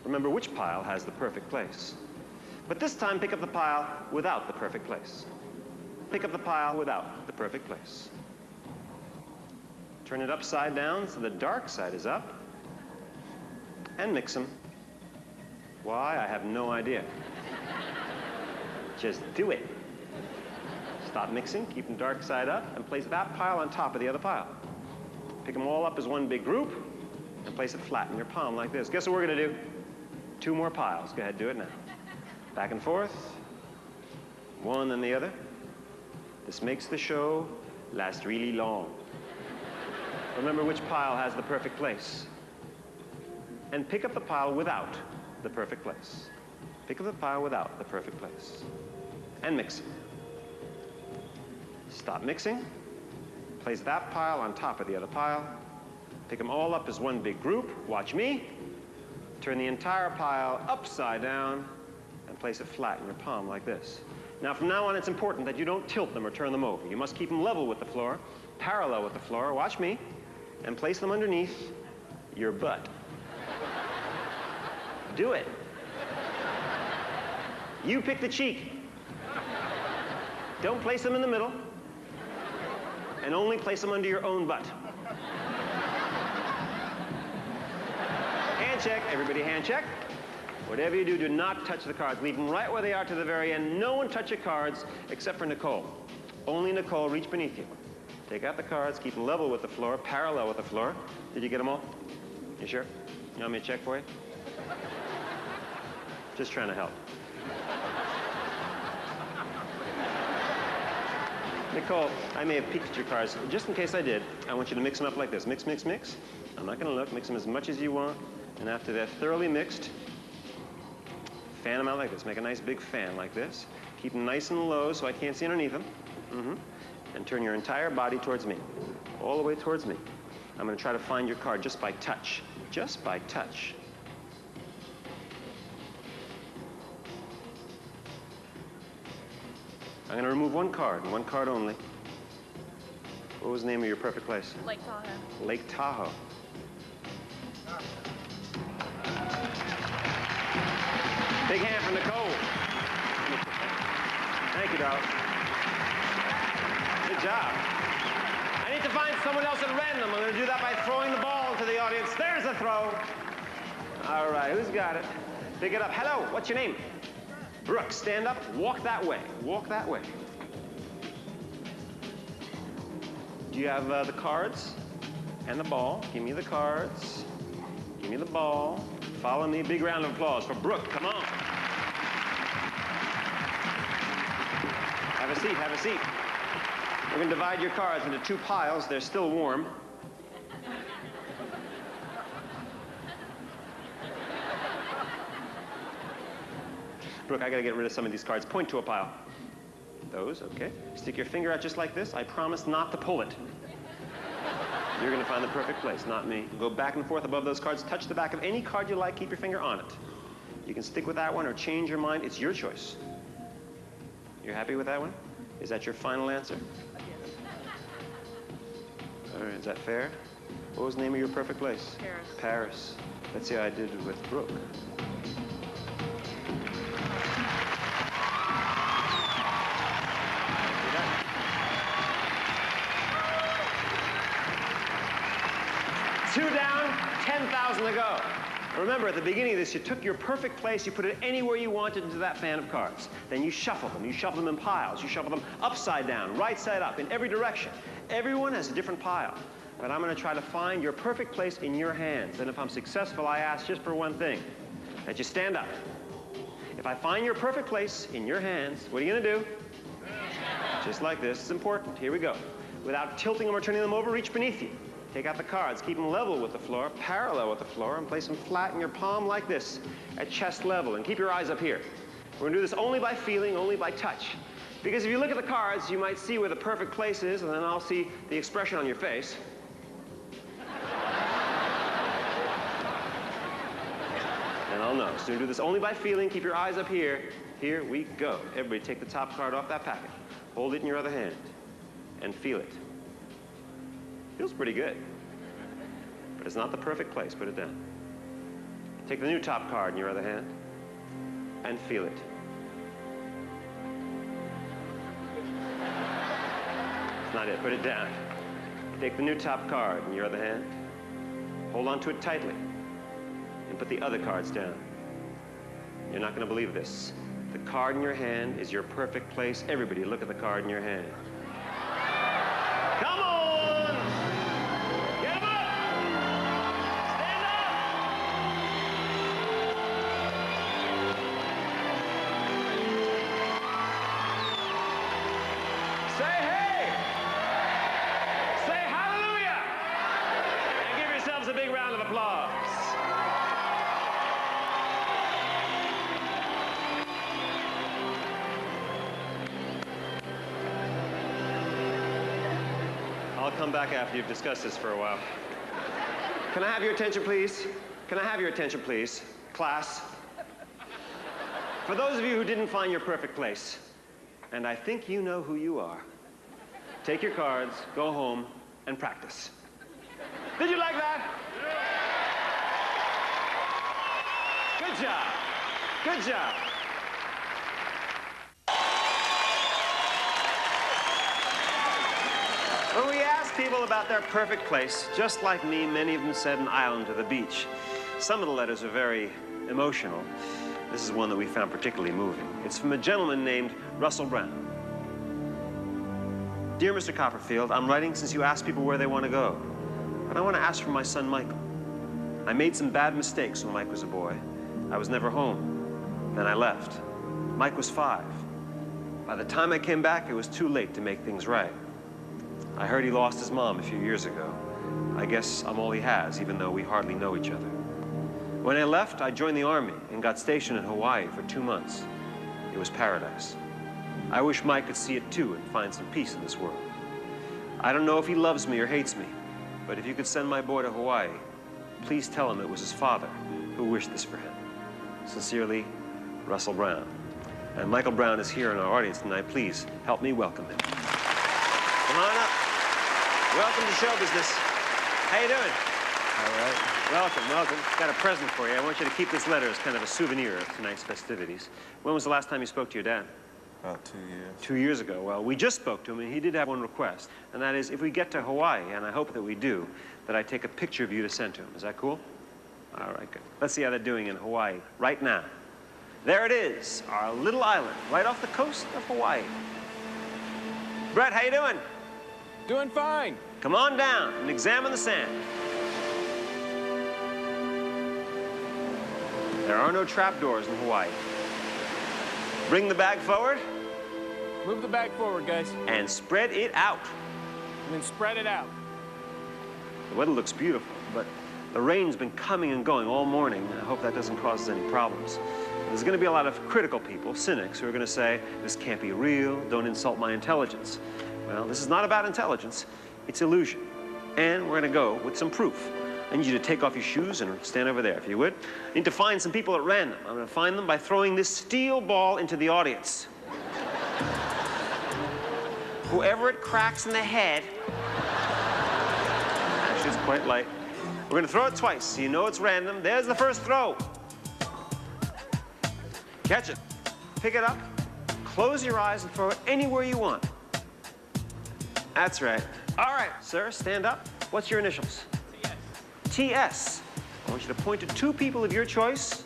Remember which pile has the perfect place. But this time, pick up the pile without the perfect place. Pick up the pile without the perfect place. Turn it upside down so the dark side is up. And mix them. Why? I have no idea. Just do it. Stop mixing, keep them dark side up, and place that pile on top of the other pile. Pick them all up as one big group, and place it flat in your palm like this. Guess what we're going to do? Two more piles. Go ahead, do it now. Back and forth, one and the other. This makes the show last really long. Remember which pile has the perfect place. And pick up the pile without the perfect place. Pick up the pile without the perfect place. And mix it. Stop mixing. Place that pile on top of the other pile. Pick them all up as one big group. Watch me. Turn the entire pile upside down and place it flat in your palm like this. Now, from now on, it's important that you don't tilt them or turn them over. You must keep them level with the floor, parallel with the floor. Watch me. And place them underneath your butt. Do it. You pick the cheek. Don't place them in the middle. And only place them under your own butt. Hand check. Everybody hand check. Whatever you do, do not touch the cards. Leave them right where they are to the very end. No one touch your cards except for Nicole. Only Nicole reach beneath you. Take out the cards, keep them level with the floor, parallel with the floor. Did you get them all? You sure? You want me to check for you? Just trying to help. Nicole, I may have peeked at your cards. Just in case I did, I want you to mix them up like this. Mix, mix, mix. I'm not going to look. Mix them as much as you want. And after they're thoroughly mixed, fan them out like this. Make a nice big fan like this. Keep them nice and low so I can't see underneath them. And turn your entire body towards me. All the way towards me. I'm going to try to find your card just by touch. Just by touch. I'm going to remove one card, and one card only. What was the name of your perfect place? Lake Tahoe. Lake Tahoe. Big hand for Nicole. Thank you, darling. Good job. I need to find someone else at random. I'm going to do that by throwing the ball to the audience. There's a throw. All right, who's got it? Pick it up. Hello, what's your name? Brooke, stand up, walk that way. Walk that way. Do you have the cards and the ball? Give me the cards. Give me the ball. Follow me. Big round of applause for Brooke. Come on. Have a seat. Have a seat. We're going to divide your cards into two piles. They're still warm. Brooke, I got to get rid of some of these cards. Point to a pile. Those, okay. Stick your finger out just like this. I promise not to pull it. You're going to find the perfect place, not me. Go back and forth above those cards. Touch the back of any card you like. Keep your finger on it. You can stick with that one or change your mind. It's your choice. You're happy with that one? Is that your final answer? All right, is that fair? What was the name of your perfect place? Paris. Paris. Let's see how I did with Brooke. Two down, 10,000 to go. Remember, at the beginning of this, you took your perfect place, you put it anywhere you wanted into that fan of cards. Then you shuffle them. You shuffle them in piles. You shuffle them upside down, right side up, in every direction. Everyone has a different pile. But I'm going to try to find your perfect place in your hands. And if I'm successful, I ask just for one thing, that you stand up. If I find your perfect place in your hands, what are you going to do? Just like this. It's important. Here we go. Without tilting them or turning them over, reach beneath you. Take out the cards, keep them level with the floor, parallel with the floor, and place them flat in your palm like this, at chest level, and keep your eyes up here. We're gonna do this only by feeling, only by touch. Because if you look at the cards, you might see where the perfect place is, and then I'll see the expression on your face. And I'll know. So we do this only by feeling, keep your eyes up here. Here we go. Everybody take the top card off that packet. Hold it in your other hand, and feel it. Feels pretty good, but it's not the perfect place. Put it down. Take the new top card in your other hand and feel it. It's not it. Put it down. Take the new top card in your other hand. Hold on to it tightly and put the other cards down. You're not going to believe this. The card in your hand is your perfect place. Everybody, look at the card in your hand. Come on! A big round of applause. I'll come back after you've discussed this for a while. Can I have your attention, please? Can I have your attention, please? Class. For those of you who didn't find your perfect place, and I think you know who you are, take your cards, go home, and practice. Did you like that? Good job. Good job. When we ask people about their perfect place, just like me, many of them said an island or the beach. Some of the letters are very emotional. This is one that we found particularly moving. It's from a gentleman named Russell Brown. Dear Mr. Copperfield, I'm writing since you asked people where they want to go. But I want to ask for my son, Michael. I made some bad mistakes when Mike was a boy. I was never home. Then I left. Mike was 5. By the time I came back, it was too late to make things right. I heard he lost his mom a few years ago. I guess I'm all he has, even though we hardly know each other. When I left, I joined the Army and got stationed in Hawaii for 2 months. It was paradise. I wish Mike could see it too and find some peace in this world. I don't know if he loves me or hates me, but if you could send my boy to Hawaii, please tell him it was his father who wished this for him. Sincerely, Russell Brown. And Michael Brown is here in our audience tonight. Please help me welcome him. Come on up. Welcome to show business. How you doing? All right. Welcome, welcome. Got a present for you. I want you to keep this letter as kind of a souvenir of tonight's festivities. When was the last time you spoke to your dad? About 2 years. 2 years ago. Well, we just spoke to him, and he did have one request, and that is if we get to Hawaii, and I hope that we do, that I take a picture of you to send to him. Is that cool? All right, good. Let's see how they're doing in Hawaii right now. There it is, our little island, right off the coast of Hawaii. Brett, how you doing? Doing fine. Come on down and examine the sand. There are no trapdoors in Hawaii. Bring the bag forward. Move the bag forward, guys. And spread it out. And then spread it out. The weather looks beautiful, but the rain's been coming and going all morning. I hope that doesn't cause us any problems. There's going to be a lot of critical people, cynics, who are going to say, this can't be real, don't insult my intelligence. Well, this is not about intelligence, it's illusion. And we're gonna go with some proof. I need you to take off your shoes and stand over there, if you would. I need to find some people at random. I'm gonna find them by throwing this steel ball into the audience. Whoever it cracks in the head, actually it's quite light. We're gonna throw it twice, so you know it's random. There's the first throw. Catch it. Pick it up, close your eyes, and throw it anywhere you want. That's right. All right, sir, stand up. What's your initials? TS. I want you to point to two people of your choice.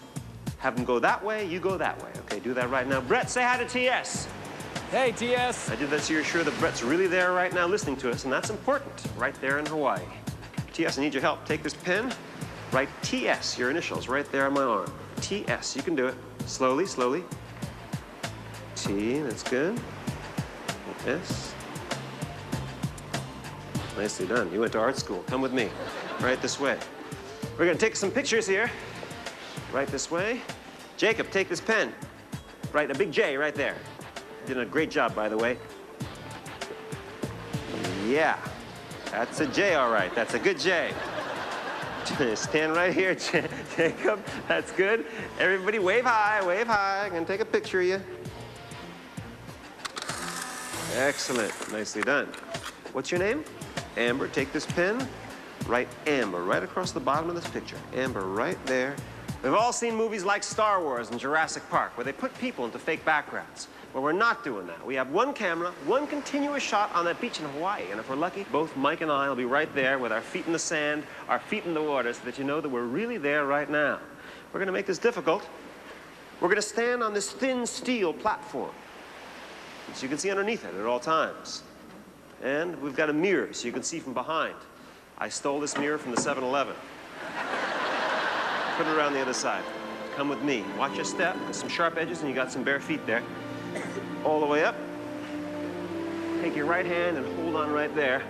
Have them go that way, you go that way. Okay, do that right now. Brett, say hi to TS. Hey, TS. I did that so you're sure that Brett's really there right now listening to us, and that's important, right there in Hawaii. TS, I need your help. Take this pen, write TS, your initials, right there on my arm. TS, you can do it. Slowly, slowly. T, that's good. S. Nicely done. You went to art school. Come with me. Right this way. We're gonna take some pictures here. Right this way. Jacob, take this pen. Write a big J right there. Did a great job, by the way. Yeah, that's a J, all right. That's a good J. Stand right here, Jacob. That's good. Everybody wave high, wave high. I'm gonna take a picture of you. Excellent, nicely done. What's your name? Amber, take this pen. Write Amber right across the bottom of this picture. Amber right there. We've all seen movies like Star Wars and Jurassic Park where they put people into fake backgrounds. Well, we're not doing that. We have one camera, one continuous shot on that beach in Hawaii. And if we're lucky, both Mike and I will be right there with our feet in the sand, our feet in the water, so that you know that we're really there right now. We're gonna make this difficult. We're gonna stand on this thin steel platform, so you can see underneath it at all times. And we've got a mirror, so you can see from behind. I stole this mirror from the 7-Eleven. Put it around the other side. Come with me. Watch your step. There's some sharp edges, and you got some bare feet there. All the way up. Take your right hand and hold on right there,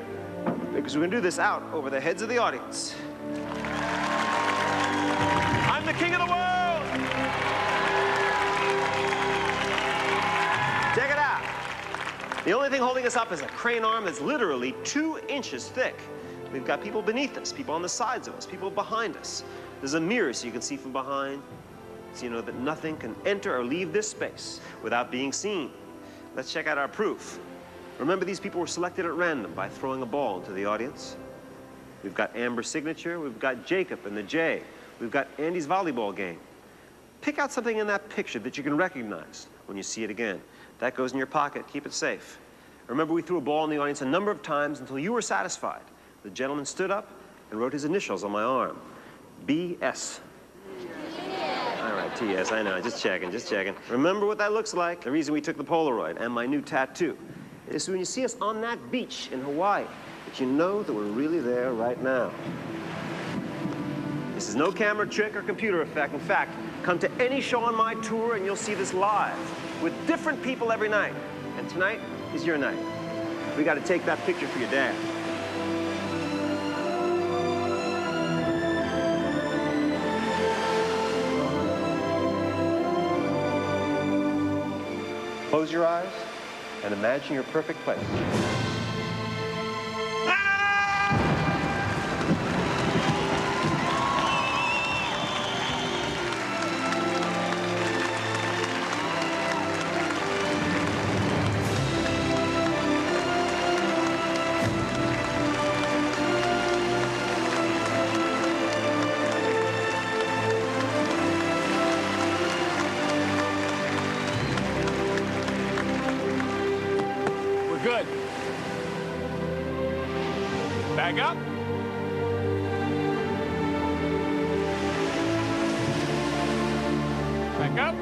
because we're gonna do this out over the heads of the audience. I'm the king of the world! Check it out. The only thing holding us up is a crane arm that's literally 2 inches thick. We've got people beneath us, people on the sides of us, people behind us. There's a mirror so you can see from behind, so you know that nothing can enter or leave this space without being seen. Let's check out our proof. Remember, these people were selected at random by throwing a ball into the audience. We've got Amber's signature, we've got Jacob and the J, we've got Andy's volleyball game. Pick out something in that picture that you can recognize when you see it again. That goes in your pocket, keep it safe. Remember, we threw a ball in the audience a number of times until you were satisfied. The gentleman stood up and wrote his initials on my arm. B.S. All right, T.S., I know, just checking, just checking. Remember what that looks like? The reason we took the Polaroid and my new tattoo is when you see us on that beach in Hawaii, that you know that we're really there right now. This is no camera trick or computer effect. In fact, come to any show on my tour and you'll see this live with different people every night. And tonight is your night. We got to take that picture for your dad. Close your eyes and imagine your perfect place. Good. Back up. Back up.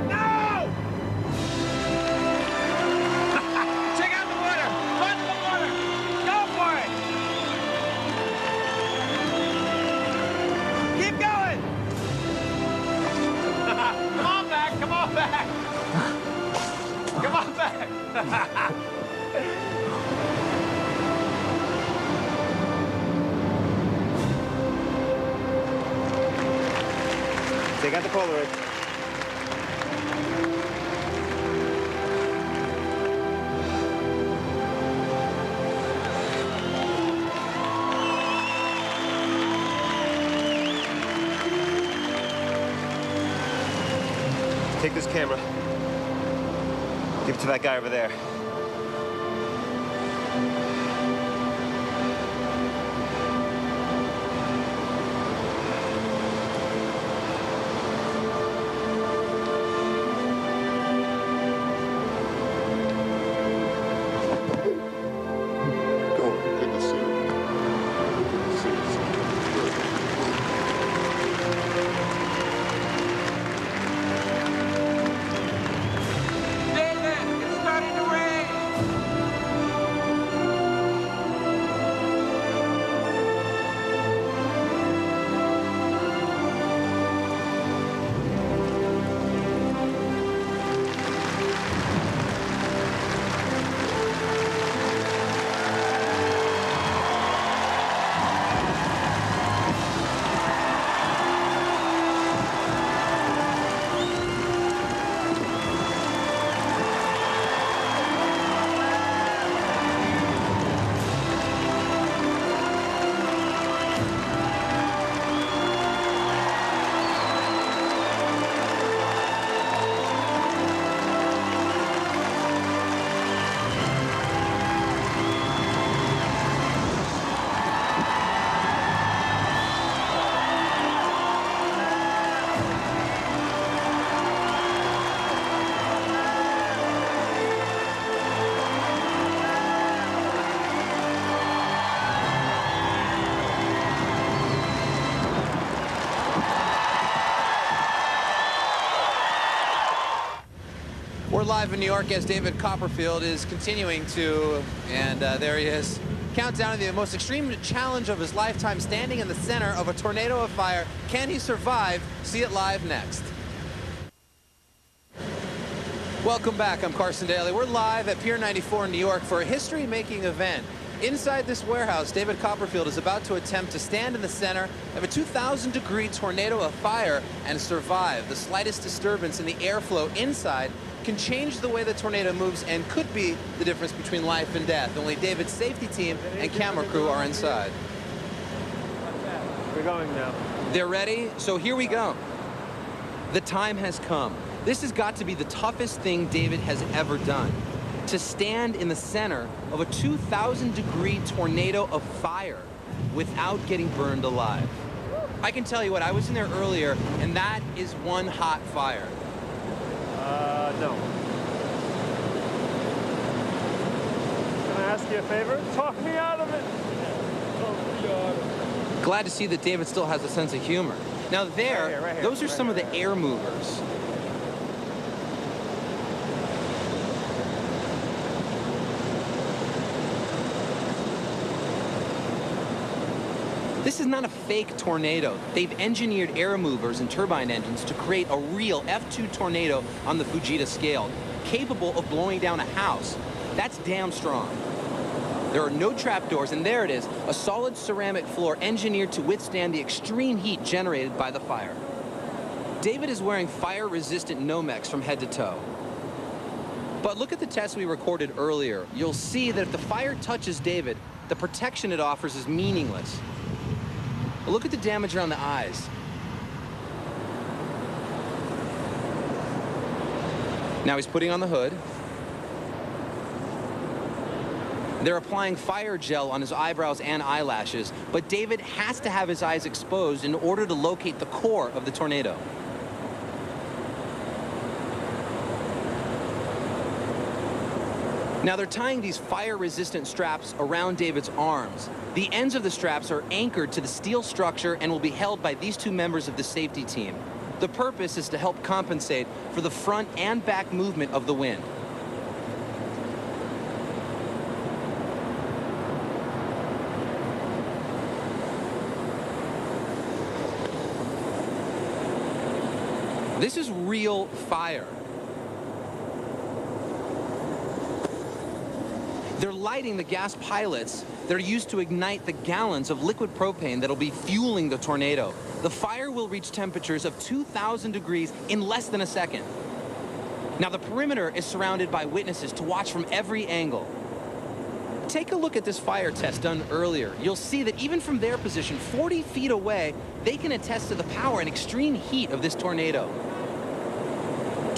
No! Check out the water. Run to the water. Go for it. Keep going. Come on back. Come on back. Come on back. Take out the Polaroid. Take this camera. Give it to that guy over there. We're live in New York as David Copperfield is continuing to, and there he is, count down to the most extreme challenge of his lifetime, standing in the center of a tornado of fire. Can he survive? See it live next. Welcome back. I'm Carson Daly. We're live at Pier 94 in New York for a history-making event. Inside this warehouse, David Copperfield is about to attempt to stand in the center of a 2,000-degree tornado of fire and survive. The slightest disturbance in the airflow inside can change the way the tornado moves and could be the difference between life and death. Only David's safety team and camera crew are inside. We're going now. They're ready, so here we go. The time has come. This has got to be the toughest thing David has ever done. To stand in the center of a 2,000-degree tornado of fire without getting burned alive. I can tell you what, I was in there earlier, and that is one hot fire. No. Can I ask you a favor? Talk me out of it. Talk me out of it. Glad to see that David still has a sense of humor. Now there, right here, those are some of the air movers. This is not a fake tornado. They've engineered air movers and turbine engines to create a real F2 tornado on the Fujita scale, capable of blowing down a house. That's damn strong. There are no trapdoors, and there it is, a solid ceramic floor engineered to withstand the extreme heat generated by the fire. David is wearing fire-resistant Nomex from head to toe. But look at the test we recorded earlier. You'll see that if the fire touches David, the protection it offers is meaningless. Look at the damage around the eyes. Now he's putting on the hood. They're applying fire gel on his eyebrows and eyelashes, but David has to have his eyes exposed in order to locate the core of the tornado. Now they're tying these fire-resistant straps around David's arms. The ends of the straps are anchored to the steel structure and will be held by these two members of the safety team. The purpose is to help compensate for the front and back movement of the wind. This is real fire. They're lighting the gas pilots that are used to ignite the gallons of liquid propane that'll be fueling the tornado. The fire will reach temperatures of 2,000 degrees in less than a second. Now the perimeter is surrounded by witnesses to watch from every angle. Take a look at this fire test done earlier. You'll see that even from their position, 40 feet away, they can attest to the power and extreme heat of this tornado.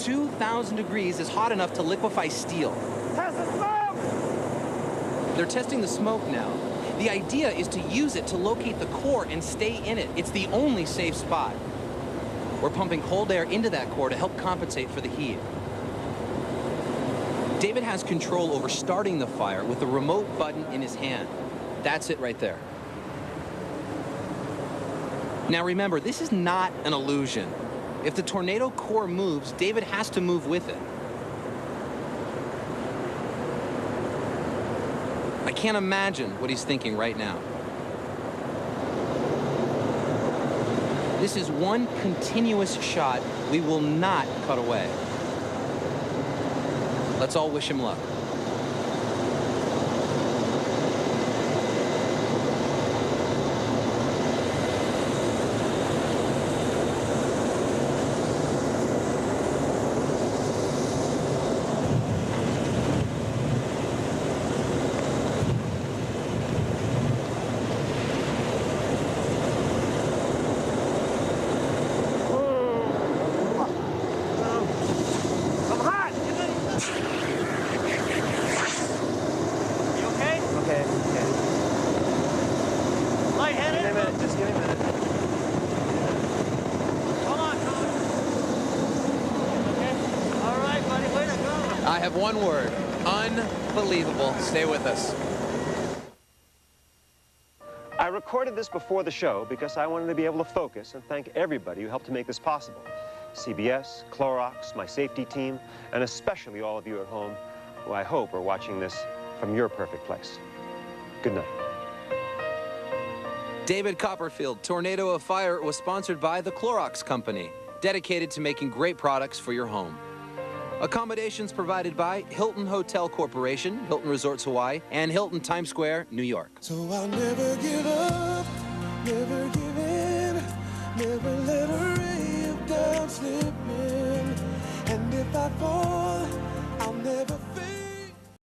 2,000 degrees is hot enough to liquefy steel. Test the smoke! They're testing the smoke now. The idea is to use it to locate the core and stay in it. It's the only safe spot. We're pumping cold air into that core to help compensate for the heat. David has control over starting the fire with the remote button in his hand. That's it right there. Now remember, this is not an illusion. If the tornado core moves, David has to move with it. I can't imagine what he's thinking right now. This is one continuous shot. We will not cut away. Let's all wish him luck. I have one word: unbelievable. Stay with us. I recorded this before the show because I wanted to be able to focus and thank everybody who helped to make this possible. CBS, Clorox, my safety team, and especially all of you at home who I hope are watching this from your perfect place. Good night. David Copperfield, Tornado of Fire, was sponsored by the Clorox Company, dedicated to making great products for your home. Accommodations provided by Hilton Hotel Corporation, Hilton Resorts Hawaii, and Hilton Times Square, New York. So I'll never give up, never give in, never let a ray of doubt slip in. And if I fall,